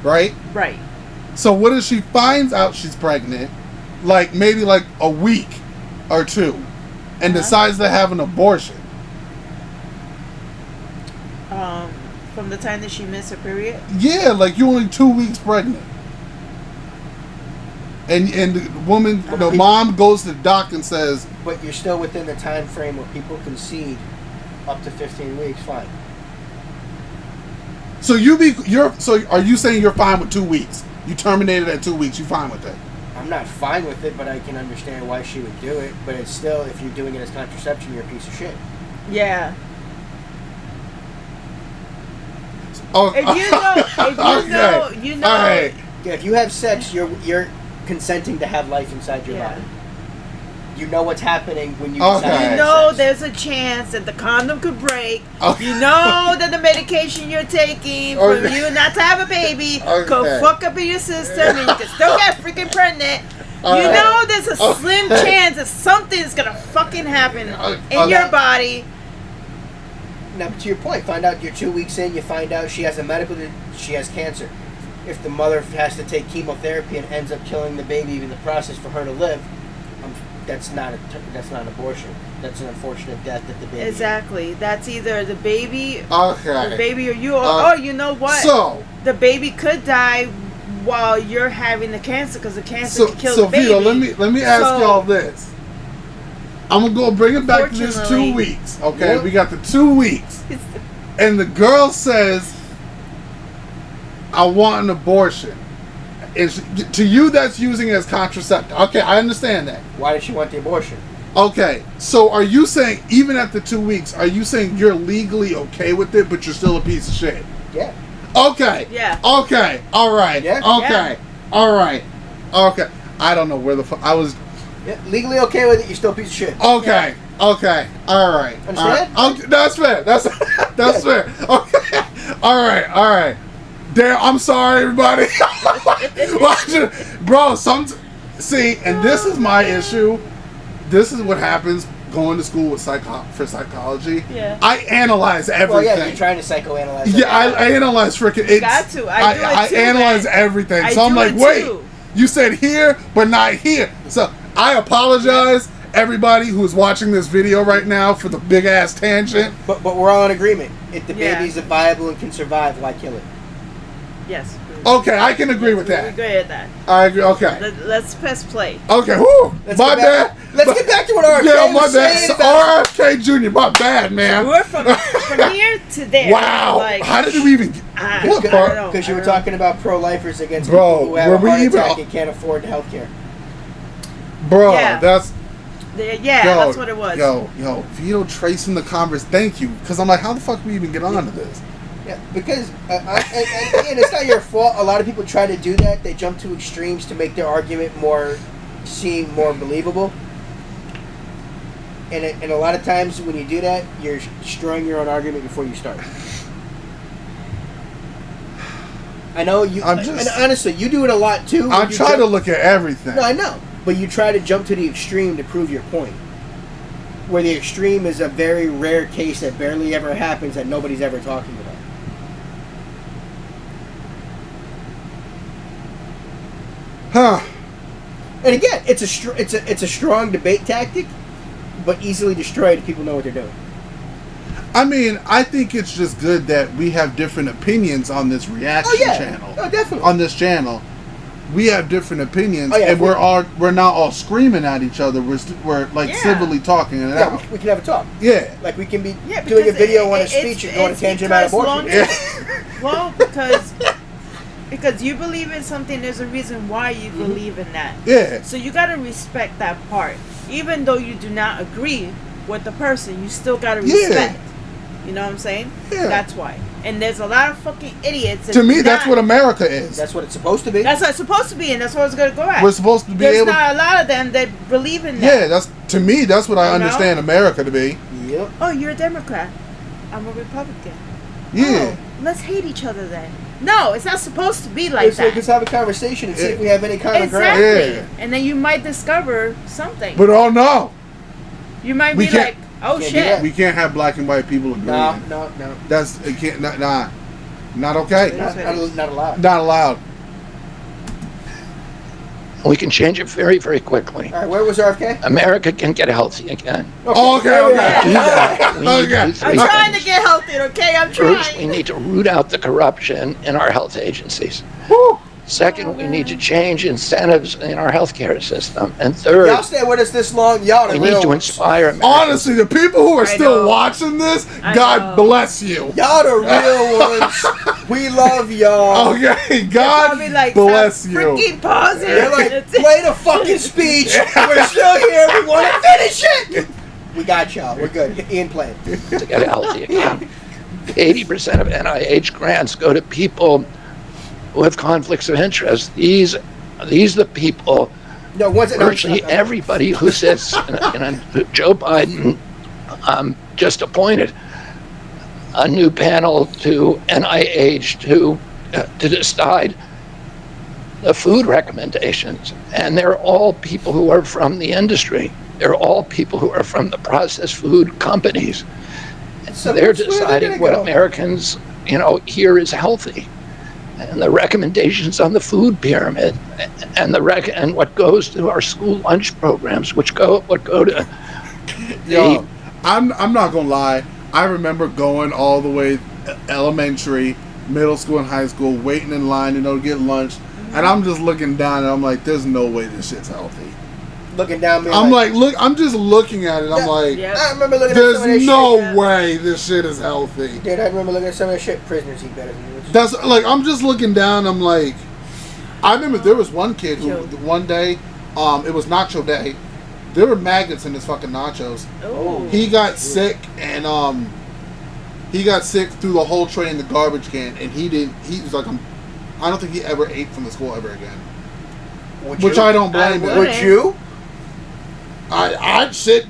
right? Right. So, what if she finds out she's pregnant, like, maybe, like, a week or two, and decides to have an abortion? From the time that she missed her period? Yeah, like you're only 2 weeks pregnant. And the woman, the mom goes to the doc and says... But you're still within the time frame where people concede up to 15 weeks, fine. So are you saying you're fine with 2 weeks? You terminated at 2 weeks, you fine with that? I'm not fine with it, but I can understand why she would do it. But it's still, if you're doing it as contraception, you're a piece of shit. Yeah. Oh, if you know, right. Yeah, if you have sex, you're consenting to have life inside your body. You know what's happening when you decide to have You know sex. there's a chance that the condom could break. Okay. You know that the medication you're taking for you not to have a baby could fuck up in your system and you can still get freaking pregnant. You know there's a slim chance that something's gonna fucking happen in your body. Now, to your point, find out you're 2 weeks in, you find out she has she has cancer. If the mother has to take chemotherapy and ends up killing the baby in the process for her to live, that's not an abortion. That's an unfortunate death that the baby... Exactly. That's either the baby, the baby or you, or you know what? So the baby could die while you're having the cancer because the cancer could kill the baby. So Vito, let me ask y'all this. I'm gonna go bring it back to this 2 weeks. Okay, we got the 2 weeks, and the girl says, "I want an abortion." To you, that's using it as contraceptive. Okay, I understand that. Why does she want the abortion? Okay, so are you saying even after 2 weeks, are you saying you're legally okay with it, but you're still a piece of shit? Yeah. Okay. Yeah. Okay. All right. Yeah. Okay. Yeah. All right. Okay. I don't know where the fuck I was. Yeah, legally okay with it, you're still a piece of shit. Okay. Yeah. Okay. All right. Understand? All right. Okay. That's fair. That's fair. Okay. All right. Damn, I'm sorry, everybody. Bro, see, and this is my issue. This is what happens going to school with for psychology. Yeah. I analyze everything. Well, yeah, you're trying to psychoanalyze. Yeah, I analyze freaking. You got to. I analyze everything. So I'm like, wait, you said here, but not here. So I apologize, everybody who's watching this video right now, for the big ass tangent. But we're all in agreement. If the baby's viable and can survive, why kill it? Yes. Okay, I can agree with that. We agree with that. I agree. Okay. Let's press play. Okay. Whoo. My bad. Let's get back to what RFK was saying. RFK Jr. My bad, man. We're from here to there. Wow. Like, how did we even? Because you were talking about pro-lifers against people who have a heart attack and can't afford health care. Bro, Yeah. that's what it was. Yo, Vito tracing the converse. Thank you, because I'm like, how the fuck we even get onto this? Yeah, because and it's not your fault. A lot of people try to do that. They jump to extremes to make their argument seem more believable. And a lot of times when you do that, you're destroying your own argument before you start. I know you. And honestly, you do it a lot too. I try to look at everything. No, I know, but you try to jump to the extreme to prove your point. Where the extreme is a very rare case that barely ever happens that nobody's ever talking about. Huh. And again, it's a strong debate tactic, but easily destroyed if people know what they're doing. I mean, I think it's just good that we have different opinions on this reaction channel. Oh, definitely. On this channel, we have different opinions, and we're not all screaming at each other. We're like civilly talking it out. We can have a talk. Yeah, like we can be doing a video on a speech and going to tangent about abortion. Well, because you believe in something, there's a reason why you believe in that. Yeah. So you gotta respect that part, even though you do not agree with the person. You still gotta respect. Yeah. You know what I'm saying? Yeah. That's why. And there's a lot of fucking idiots. To me, that's what America is. That's what it's supposed to be. That's what it's supposed to be, and that's what it's going to go at. We're supposed to be There's not a lot of them that believe in that. Yeah, that's what I understand America to be. Yep. Oh, you're a Democrat. I'm a Republican. Yeah. Oh, let's hate each other then. No, it's not supposed to be like that. Let's have a conversation and see if we have any common ground. Exactly. Yeah. And then you might discover something. But oh no. You might be like, oh shit. We can't have black and white people agreeing. No. That's it can't not okay. Not allowed. Not allowed. We can change it very, very quickly. All right, where was RFK? America can get healthy again. Okay. I'm trying to get healthy, okay? I'm trying. First, we need to root out the corruption in our health agencies. Woo. Second, we need to change incentives in our healthcare system. And third, y'all stay with us this long, y'all we need to inspire Americans. Honestly, the people who are still watching this, God bless you. Y'all the real ones. We love y'all. Okay, God bless you. Freaking pausing. They're like, play the fucking speech. We're still here. We want to finish it. We got y'all. We're good. Ian, play it. To get healthy again. 80% of NIH grants go to people with conflicts of interest. These are the people. No, virtually everybody who sits. Joe Biden just appointed a new panel to NIH to decide the food recommendations, and they're all people who are from the industry. They're all people who are from the processed food companies. So they're deciding what Americans, here is healthy. And the recommendations on the food pyramid, and and what goes to our school lunch programs, what go to. Yo, I'm not gonna lie. I remember going all the way elementary, middle school, and high school, waiting in line, to get lunch, and I'm just looking down, and I'm like, "There's no way this shit's healthy." Looking down, I'm just looking at it. I'm like, I remember looking there's at some of that no shit. way this shit is healthy. Dude, I remember looking at some of that shit. Prisoners eat better than you. That's like, I'm just looking down. I'm like, I remember there was one kid who one day, it was nacho day. There were maggots in his fucking nachos. Oh. He got sick, and he got sick, threw the whole tray in the garbage can, and he was like, I don't think he ever ate from the school ever again. Which I don't blame him. Would you? I'd sit.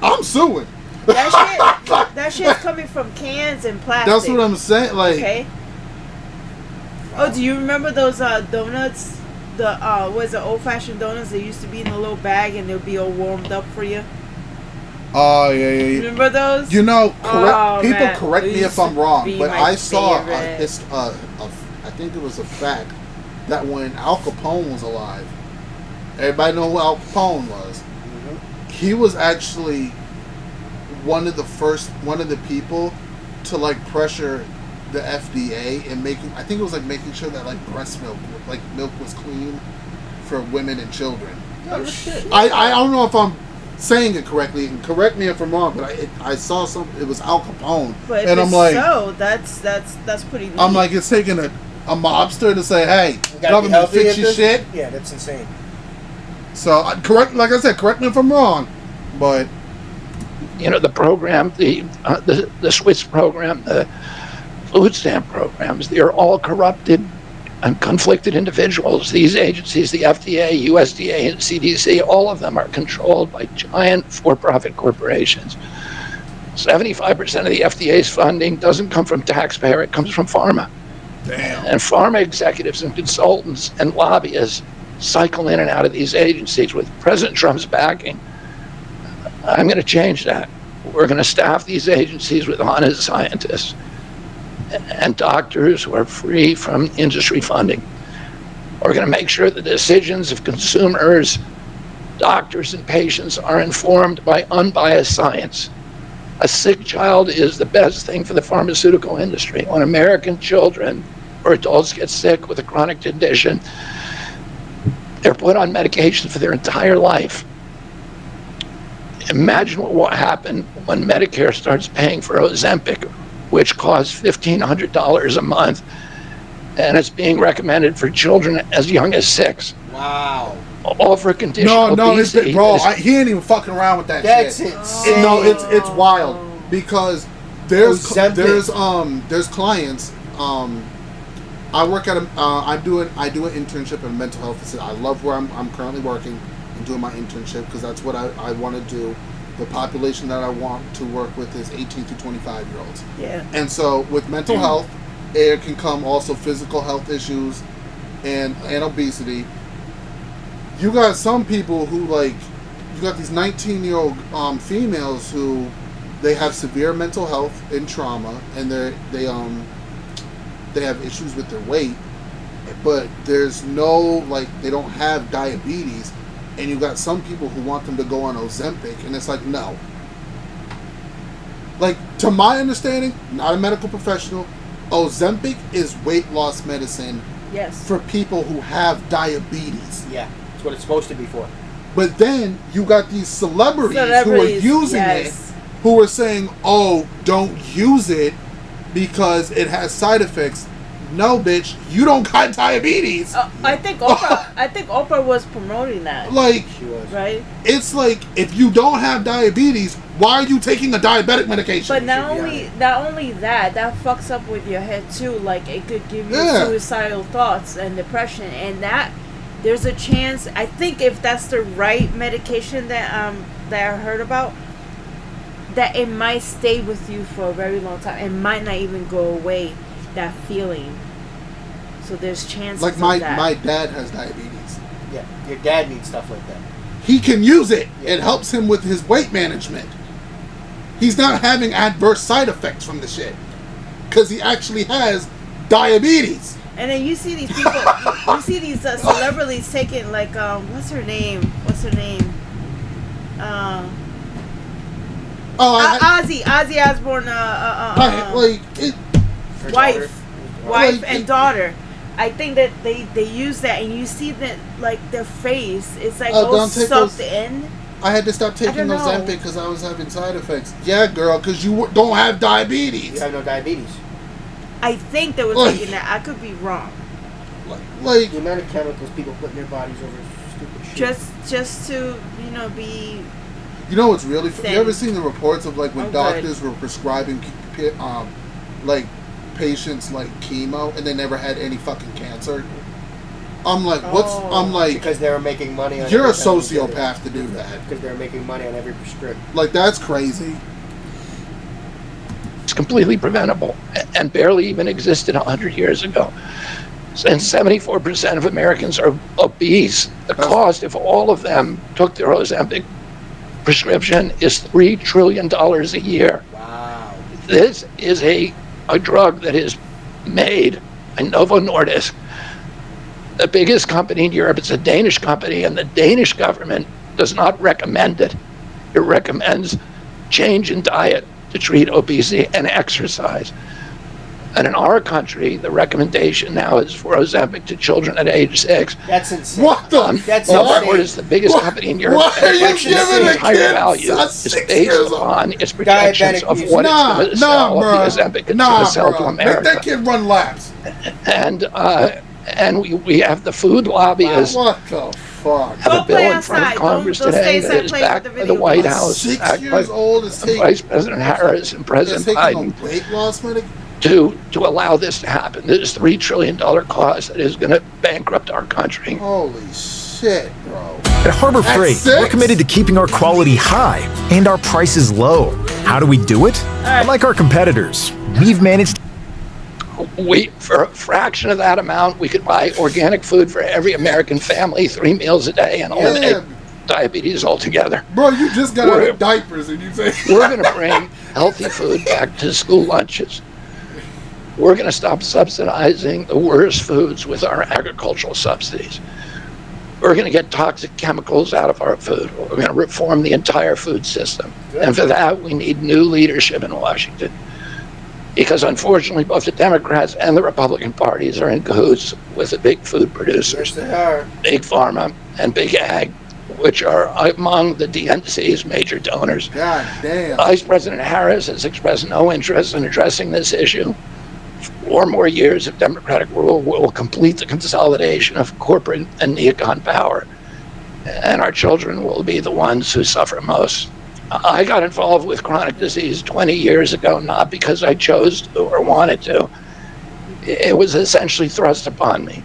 I'm suing. That shit's coming from cans and plastic. That's what I'm saying. Like, Wow. Oh, do you remember those donuts? The was it old-fashioned donuts? They used to be in a little bag and they'll be all warmed up for you. Oh yeah. Remember those? You know, people man. correct It me used if I'm to wrong, be but my I saw favorite. I think it was a fact that when Al Capone was alive, everybody know who Al Capone was. Mm-hmm. He was actually one of the people to like pressure the FDA and I think it was like making sure that like breast milk, like milk was clean for women and children. Oh, shit. I don't know if I'm saying it correctly, and correct me if I'm wrong, but I saw it was Al Capone, But if and I'm it's like, so that's pretty neat. I'm like, it's taking a mobster to say, hey, You gotta be government, healthy fix at your this? shit. Yeah, that's insane. So like I said, correct me if I'm wrong, but You know, the program, the Swiss program, the food stamp programs, they're all corrupted and conflicted individuals. These agencies, the FDA, USDA, and CDC, all of them are controlled by giant for-profit corporations. 75% of the FDA's funding doesn't come from taxpayer, it comes from pharma. damn. And pharma executives and consultants and lobbyists cycle in and out of these agencies with President Trump's backing. I'm going to change that. We're going to staff these agencies with honest scientists and doctors who are free from industry funding. We're going to make sure the decisions of consumers, doctors, and patients are informed by unbiased science. A sick child is the best thing for the pharmaceutical industry. When American children or adults get sick with a chronic condition, they're put on medication for their entire life. Imagine what will happen when Medicare starts paying for Ozempic, which costs $1,500 a month, and it's being recommended for children as young as 6. Wow. All for a condition No, it's obesity. bro. He ain't even fucking around with that That's shit. insane. No, it's wild because there's Ozempic. there's clients. I work at I do an internship in a mental health facility. I love where I'm currently working and doing my internship because that's what I want to do. The population that I want to work with is 18 to 25 year olds. Yeah. And so with mental health, it can come also physical health issues and obesity. You got some people who you got these 19-year-old females who they have severe mental health and trauma, and they have issues with their weight, but there's no they don't have diabetes, and you got some people who want them to go on Ozempic, and it's like no. To my understanding, not a medical professional, Ozempic is weight loss medicine. Yes. For people who have diabetes. Yeah, that's what it's supposed to be for. But then you got these celebrities who are using it, who are saying, "Oh, don't use it because it has side effects." No, bitch, you don't got diabetes. I think Oprah was promoting that. She was. Right. It's if you don't have diabetes, why are you taking a diabetic medication? But not only that fucks up with your head too. It could give you suicidal thoughts and depression, and that there's a chance. I think if that's the right medication that I heard about, that it might stay with you for a very long time. It might not even go away. That feeling. So there's chances. My that. dad has diabetes. Yeah, your dad needs stuff like that. He can use it. Yeah. It helps him with his weight management. He's not having adverse side effects from the shit because he actually has diabetes. And then you see these people, you see these celebrities taking what's her name? Ozzy Osbourne. Wife and daughter. I think that they use that, and you see that their face, it's all sucked in. I had to stop taking Ozempic because I was having side effects. Yeah, girl, because you don't have diabetes. You have no diabetes. I think they were taking that. I could be wrong. The amount of chemicals people put in their bodies over stupid shit. Just to be. You know what's really funny? You ever seen the reports of when doctors were prescribing patients chemo and they never had any fucking cancer? I'm because they were making money on you're a sociopath to do that. Because they were making money on every prescription. That's crazy. It's completely preventable and barely even existed 100 years ago. Since 74% of Americans are obese, the cost if all of them took their Ozempic prescription is $3 trillion a year. Wow. This is a drug that is made by Novo Nordisk, the biggest company in Europe. It's a Danish company, and the Danish government does not recommend it. It recommends change in diet to treat obesity and exercise. And in our country, the recommendation now is for Ozempic to children at age 6. That's insane. What the? That's Novo insane. Nordisk is the biggest company in Europe. Why are you and giving the a entire kid value that's is 6 based years old? on its projections Diabetic of use. what it's going to sell, bro. the Ozempic it's going Nah, to sell bro. to Make that America. kid run laps. And we have the food lobbyists What the fuck? have Go a bill play in front of outside. Congress Don't today stay that is playing with backed the by the video White games. House, 6 backed years by old is taking. Vice President Harris and President Biden Taking a weight loss medication. to allow this to happen. This $3 trillion cost that is going to bankrupt our country. Holy shit, bro. At Harbor That's Freight, six? we're committed to keeping our quality high and our prices low. How do we do it? Unlike our competitors, we've managed. For a fraction of that amount, we could buy organic food for every American family, 3 meals a day, and eliminate diabetes altogether. Bro, you just got out We're- of diapers and you say. We're going to bring healthy food back to school lunches. We're going to stop subsidizing the worst foods with our agricultural subsidies. We're going to get toxic chemicals out of our food. We're going to reform the entire food system. And for that, we need new leadership in Washington. Because unfortunately, both the Democrats and the Republican parties are in cahoots with the big food producers, Yes, they are. Big Pharma and Big Ag, which are among the DNC's major donors. God damn. Vice President Harris has expressed no interest in addressing this issue. 4 more years of Democratic rule will complete the consolidation of corporate and neocon power, and our children will be the ones who suffer most. I got involved with chronic disease 20 years ago, not because I chose to or wanted to. It was essentially thrust upon me.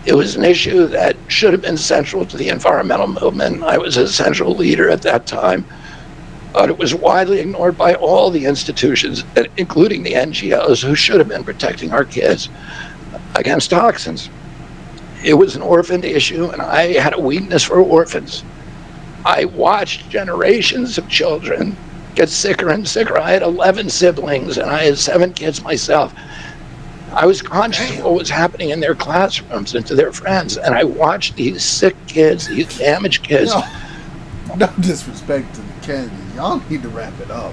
It was an issue that should have been central to the environmental movement. I was a central leader at that time, but it was widely ignored by all the institutions, including the NGOs, who should have been protecting our kids against toxins. It was an orphan issue, and I had a weakness for orphans. I watched generations of children get sicker and sicker. I had 11 siblings, and I had 7 kids myself. I was conscious of what was happening in their classrooms and to their friends, and I watched these sick kids, these damaged kids. No disrespect to the Kennedys. Y'all need to wrap it up.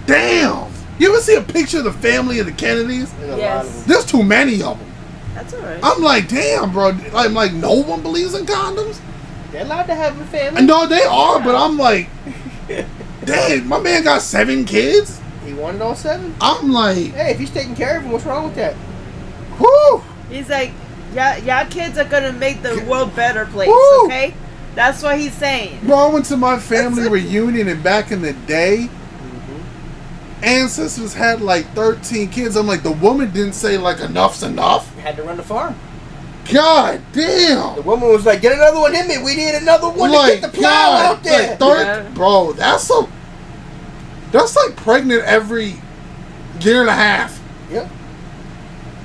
Damn! You ever see a picture of the family of the Kennedys? Yes. There's too many of them. That's alright. I'm like, damn, bro. I'm like, no one believes in condoms? They're allowed to have a family. And no, they are, but I'm like, dang, my man got 7 kids? He wanted all 7? I'm like, Hey, if he's taking care of them, what's wrong with that? whoo! He's like, y'all kids are gonna make the world better place, Woo! okay? That's what he's saying. Bro, I went to my family reunion, and back in the day, ancestors had like 13 kids. I'm like, the woman didn't say like enough's enough. Had to run the farm. God damn! The woman was like, "Get another one in me. We need another one to get the plow out there." Like bro, that's like pregnant every year and a half. Yep.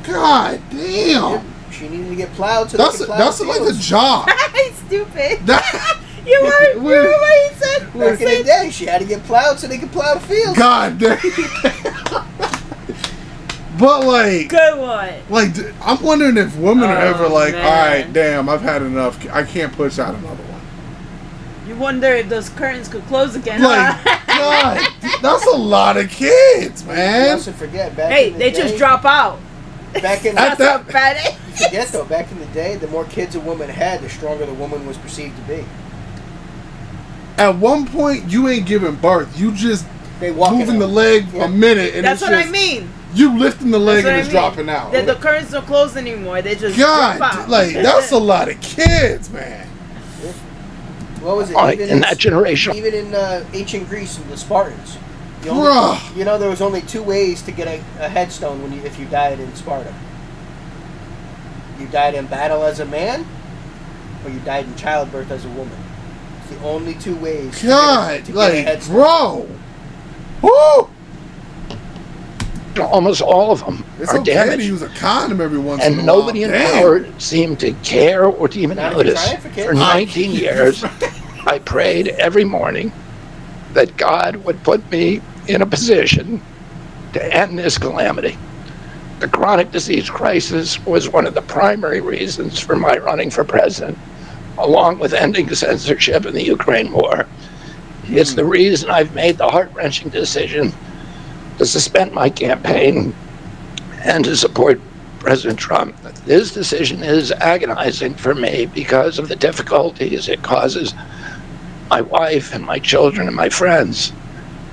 God damn! Yep. She needed to get plowed, so That's they could plow that's the like a fields. job. He's stupid. That- You heard what he said? Back in the day, she had to get plowed so they could plow the fields. God damn! But like, Good one. like I'm wondering if women are ever like, man. all right, damn, I've had enough. I can't push out another one. You wonder if those curtains could close again, Like, huh? God, that's a lot of kids, You man. also forget back Hey, in the they day, just drop out. Back in At the, that, you forget though, back in the day, the more kids a woman had, the stronger the woman was perceived to be. at one point, you ain't giving birth. You just They walking moving the out. leg Yeah. a minute, and That's it's what just, I mean. You lifting the leg That's what and I it's mean. dropping out. The curtains don't close anymore. They just drop God, out. like that's a lot of kids, man. What was it? In that generation. Even in ancient Greece, the Spartans. Bruh. You know, there was only 2 ways to get a headstone if you died in Sparta. You died in battle as a man, or you died in childbirth as a woman. It's the only 2 ways God, to get a like, headstone. bro. Woo! almost all of them It's are okay damaged. to use a condom every once in a And while. nobody in Damn. power seemed to care or to even Not if you notice. try it for kids. For 19 years, I prayed every morning that God would put me in a position to end this calamity. The chronic disease crisis was one of the primary reasons for my running for president, along with ending censorship in the Ukraine war. It's the reason I've made the heart-wrenching decision to suspend my campaign and to support President Trump. This decision is agonizing for me because of the difficulties it causes my wife and my children and my friends.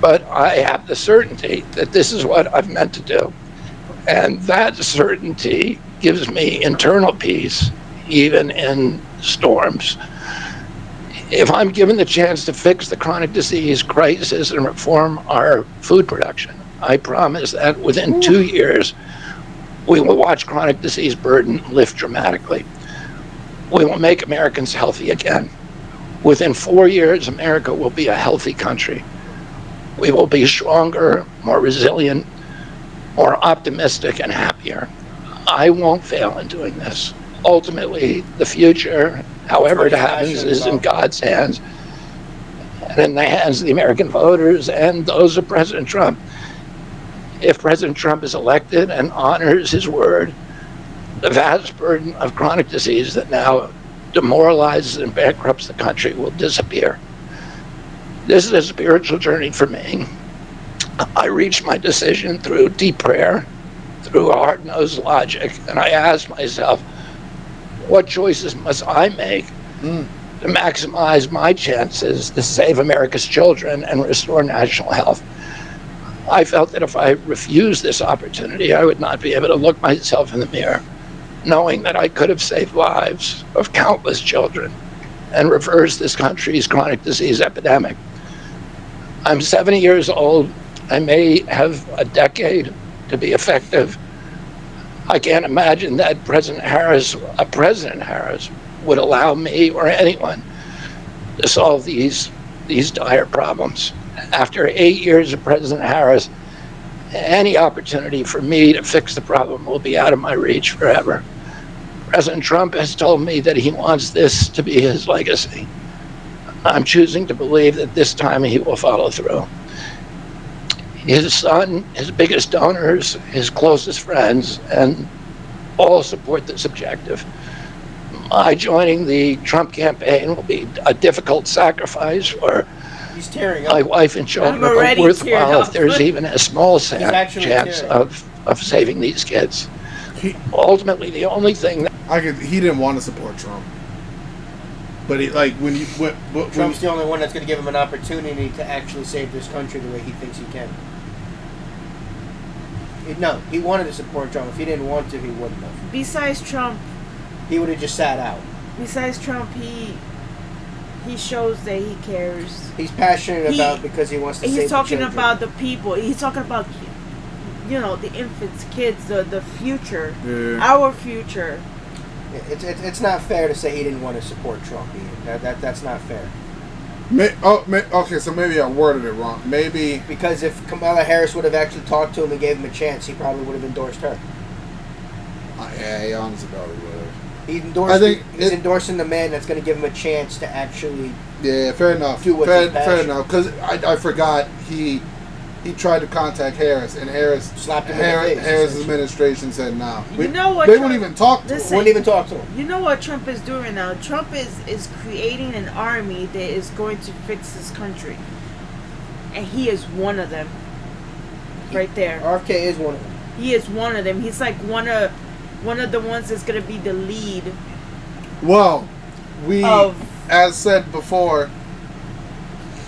But I have the certainty that this is what I've meant to do. And that certainty gives me internal peace, even in storms. If I'm given the chance to fix the chronic disease crisis and reform our food production, I promise that within 2 years, we will watch chronic disease burden lift dramatically. We will make Americans healthy again. Within 4 years, America will be a healthy country. We will be stronger, more resilient, more optimistic, and happier. I won't fail in doing this. Ultimately, the future, however it happens, is in God's hands and in the hands of the American voters and those of President Trump. If President Trump is elected and honors his word, the vast burden of chronic disease that now demoralizes and bankrupts the country will disappear. This is a spiritual journey for me. I reached my decision through deep prayer, through hard-nosed logic, and I asked myself, what choices must I make to maximize my chances to save America's children and restore national health? I felt that if I refused this opportunity, I would not be able to look myself in the mirror, knowing that I could have saved lives of countless children and reversed this country's chronic disease epidemic. I'm 70 years old. I may have a decade to be effective. I can't imagine that President Harris would allow me or anyone to solve these dire problems. After 8 years of President Harris, any opportunity for me to fix the problem will be out of my reach forever. President Trump has told me that he wants this to be his legacy. I'm choosing to believe that this time he will follow through. His son, his biggest donors, his closest friends, and all support this objective. My joining the Trump campaign will be a difficult sacrifice for He's tearing up. my wife and children, but worthwhile if there's even a small chance of saving these kids. Ultimately, the only thing that he didn't want to support Trump, but Trump's the only one that's going to give him an opportunity to actually save this country the way he thinks he can. No, he wanted to support Trump. If he didn't want to, he wouldn't have. Besides Trump, he would have just sat out. Besides Trump, he shows that he cares. He's passionate about because he wants to save the children. He's talking about the people. He's talking about, the infants, kids, the future, our future. It's not fair to say he didn't want to support Trump either. That's not fair. Okay, so maybe I worded it wrong. Maybe because if Kamala Harris would have actually talked to him and gave him a chance, he probably would have endorsed her. Yeah, he honestly probably would have. He's endorsing the man that's going to give him a chance to actually. Yeah, fair enough. Do what fair enough. Because I forgot he tried to contact Harris, and Harris slapped him in the face. Harris' administration said no. You know what? They wouldn't even talk to him. Wouldn't even talk to him. You know what Trump is doing now? Trump is creating an army that is going to fix this country, and he is one of them. Right there. RFK is one of them. He is one of them. He's like one of the ones that's going to be the lead. Well, as said before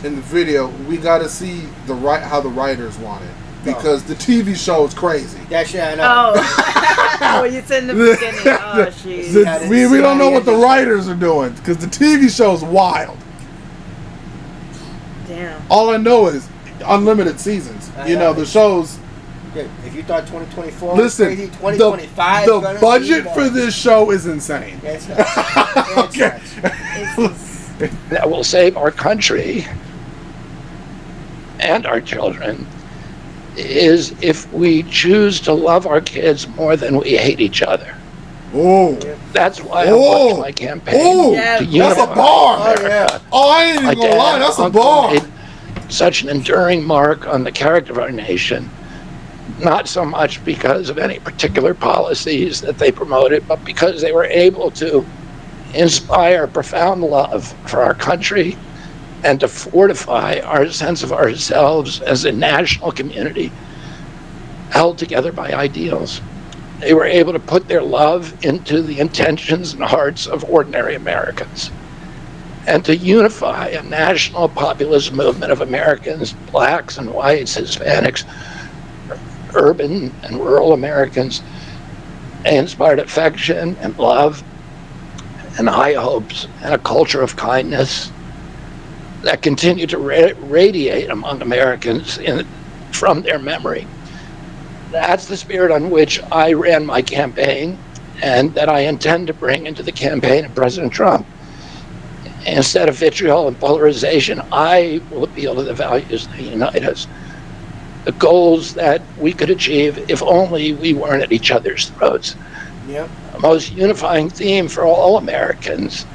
in the video, we got to see how the writers want it, because the TV show is crazy. Yeah, sure, I know. Oh, you said in the beginning. Oh, jeez. We don't know what the writers are doing, because the TV show is wild. Damn. All I know is unlimited seasons. The show's. If you thought 2024 was crazy, 2025 the budget for this show is insane. Yeah, it's nuts. Okay. that will save our country and our children is if we choose to love our kids more than we hate each other. Oh, that's why I launched my campaign to unify that's a bar. America. Oh, I ain't even gonna lie, that's a bar. Made such an enduring mark on the character of our nation, not so much because of any particular policies that they promoted, but because they were able to inspire profound love for our country and to fortify our sense of ourselves as a national community held together by ideals. They were able to put their love into the intentions and hearts of ordinary Americans and to unify a national populist movement of Americans, blacks and whites, Hispanics, urban and rural Americans. They inspired affection and love and high hopes and a culture of kindness that continue to radiate among Americans from their memory. That's the spirit on which I ran my campaign and that I intend to bring into the campaign of President Trump. Instead of vitriol and polarization, I will appeal to the values that unite us, the goals that we could achieve if only we weren't at each other's throats. Yep. The most unifying theme for all Americans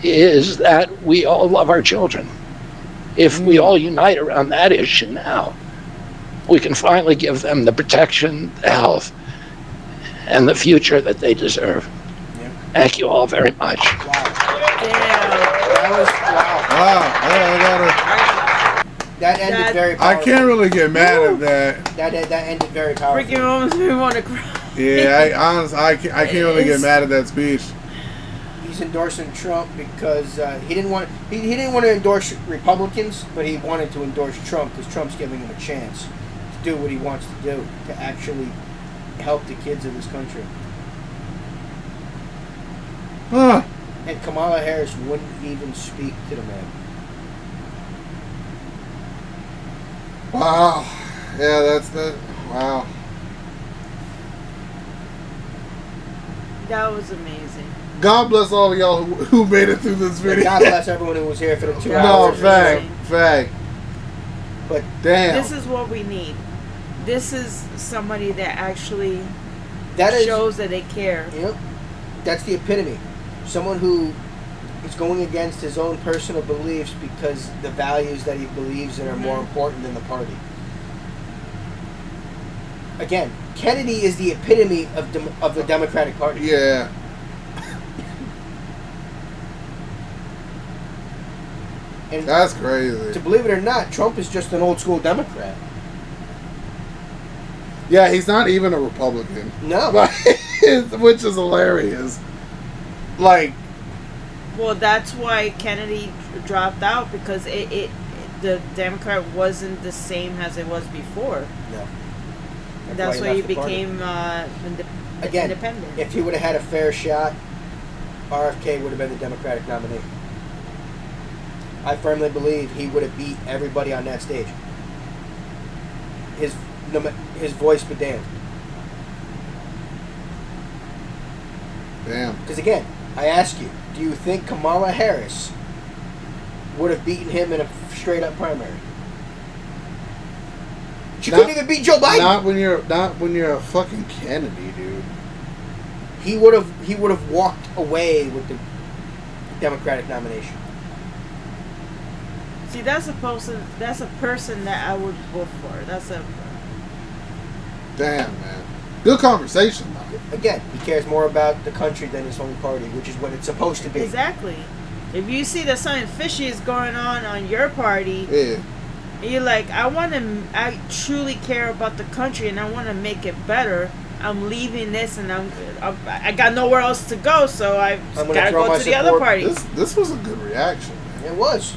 is that we all love our children. If we all unite around that issue now, we can finally give them the protection, the health, and the future that they deserve. Yep. Thank you all very much. That ended very powerful. I can't really get mad at that. That ended very powerful. Freaking almost made me want to cry. Yeah, I can't really get mad at that speech. He's endorsing Trump because he didn't want to endorse Republicans, but he wanted to endorse Trump because Trump's giving him a chance to do what he wants to do, to actually help the kids of this country. And Kamala Harris wouldn't even speak to the man. Wow. Yeah, that's the... Wow. That was amazing. God bless all of y'all who made it through this video. God bless everyone who was here for the 2 No, hours. fact. But damn. This is what we need. This is somebody that actually shows that they care. Yep. That's the epitome. Someone who is going against his own personal beliefs because the values that he believes in are more important than the party. Again, Kennedy is the epitome of the Democratic Party. Yeah. And that's crazy. To believe it or not, Trump is just an old school Democrat. Yeah, he's not even a Republican. No. Which is hilarious. Like... Well, that's why Kennedy dropped out, because the Democrat wasn't the same as it was before. No. That's why he became Again, independent. If he would have had a fair shot, RFK would have been the Democratic nominee. I firmly believe he would have beat everybody on that stage. His voice be damned. Damn. Because again, I ask you, do you think Kamala Harris would have beaten him in a straight-up primary? She couldn't even beat Joe Biden. Not when you're a fucking Kennedy, dude. He would have walked away with the Democratic nomination. See, that's a person that I would vote for. Damn, man. Good conversation, though. Again, he cares more about the country than his own party, which is what it's supposed to be. Exactly. If you see that something fishy is going on your party, yeah, and you're like, I truly care about the country and I want to make it better. I'm leaving this and I got nowhere else to go, so I gotta go to the other party. This was a good reaction, man. It was.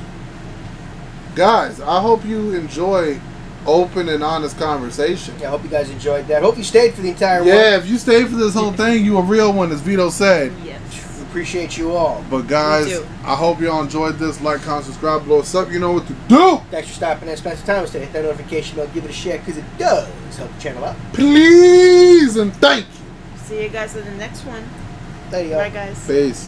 Guys, I hope you enjoy open and honest conversation. Yeah, I hope you guys enjoyed that. Hope you stayed for the entire one. Yeah, if you stayed for this whole thing, you a real one, as Vito said. Yes. We appreciate you all. But guys, I hope y'all enjoyed this. Like, comment, subscribe, blow us up. You know what to do. Thanks for stopping and spending some time with us. Hit that notification bell, give it a share, because it does help the channel out. Please and thank you. See you guys in the next one. There you go. Bye, guys. Peace.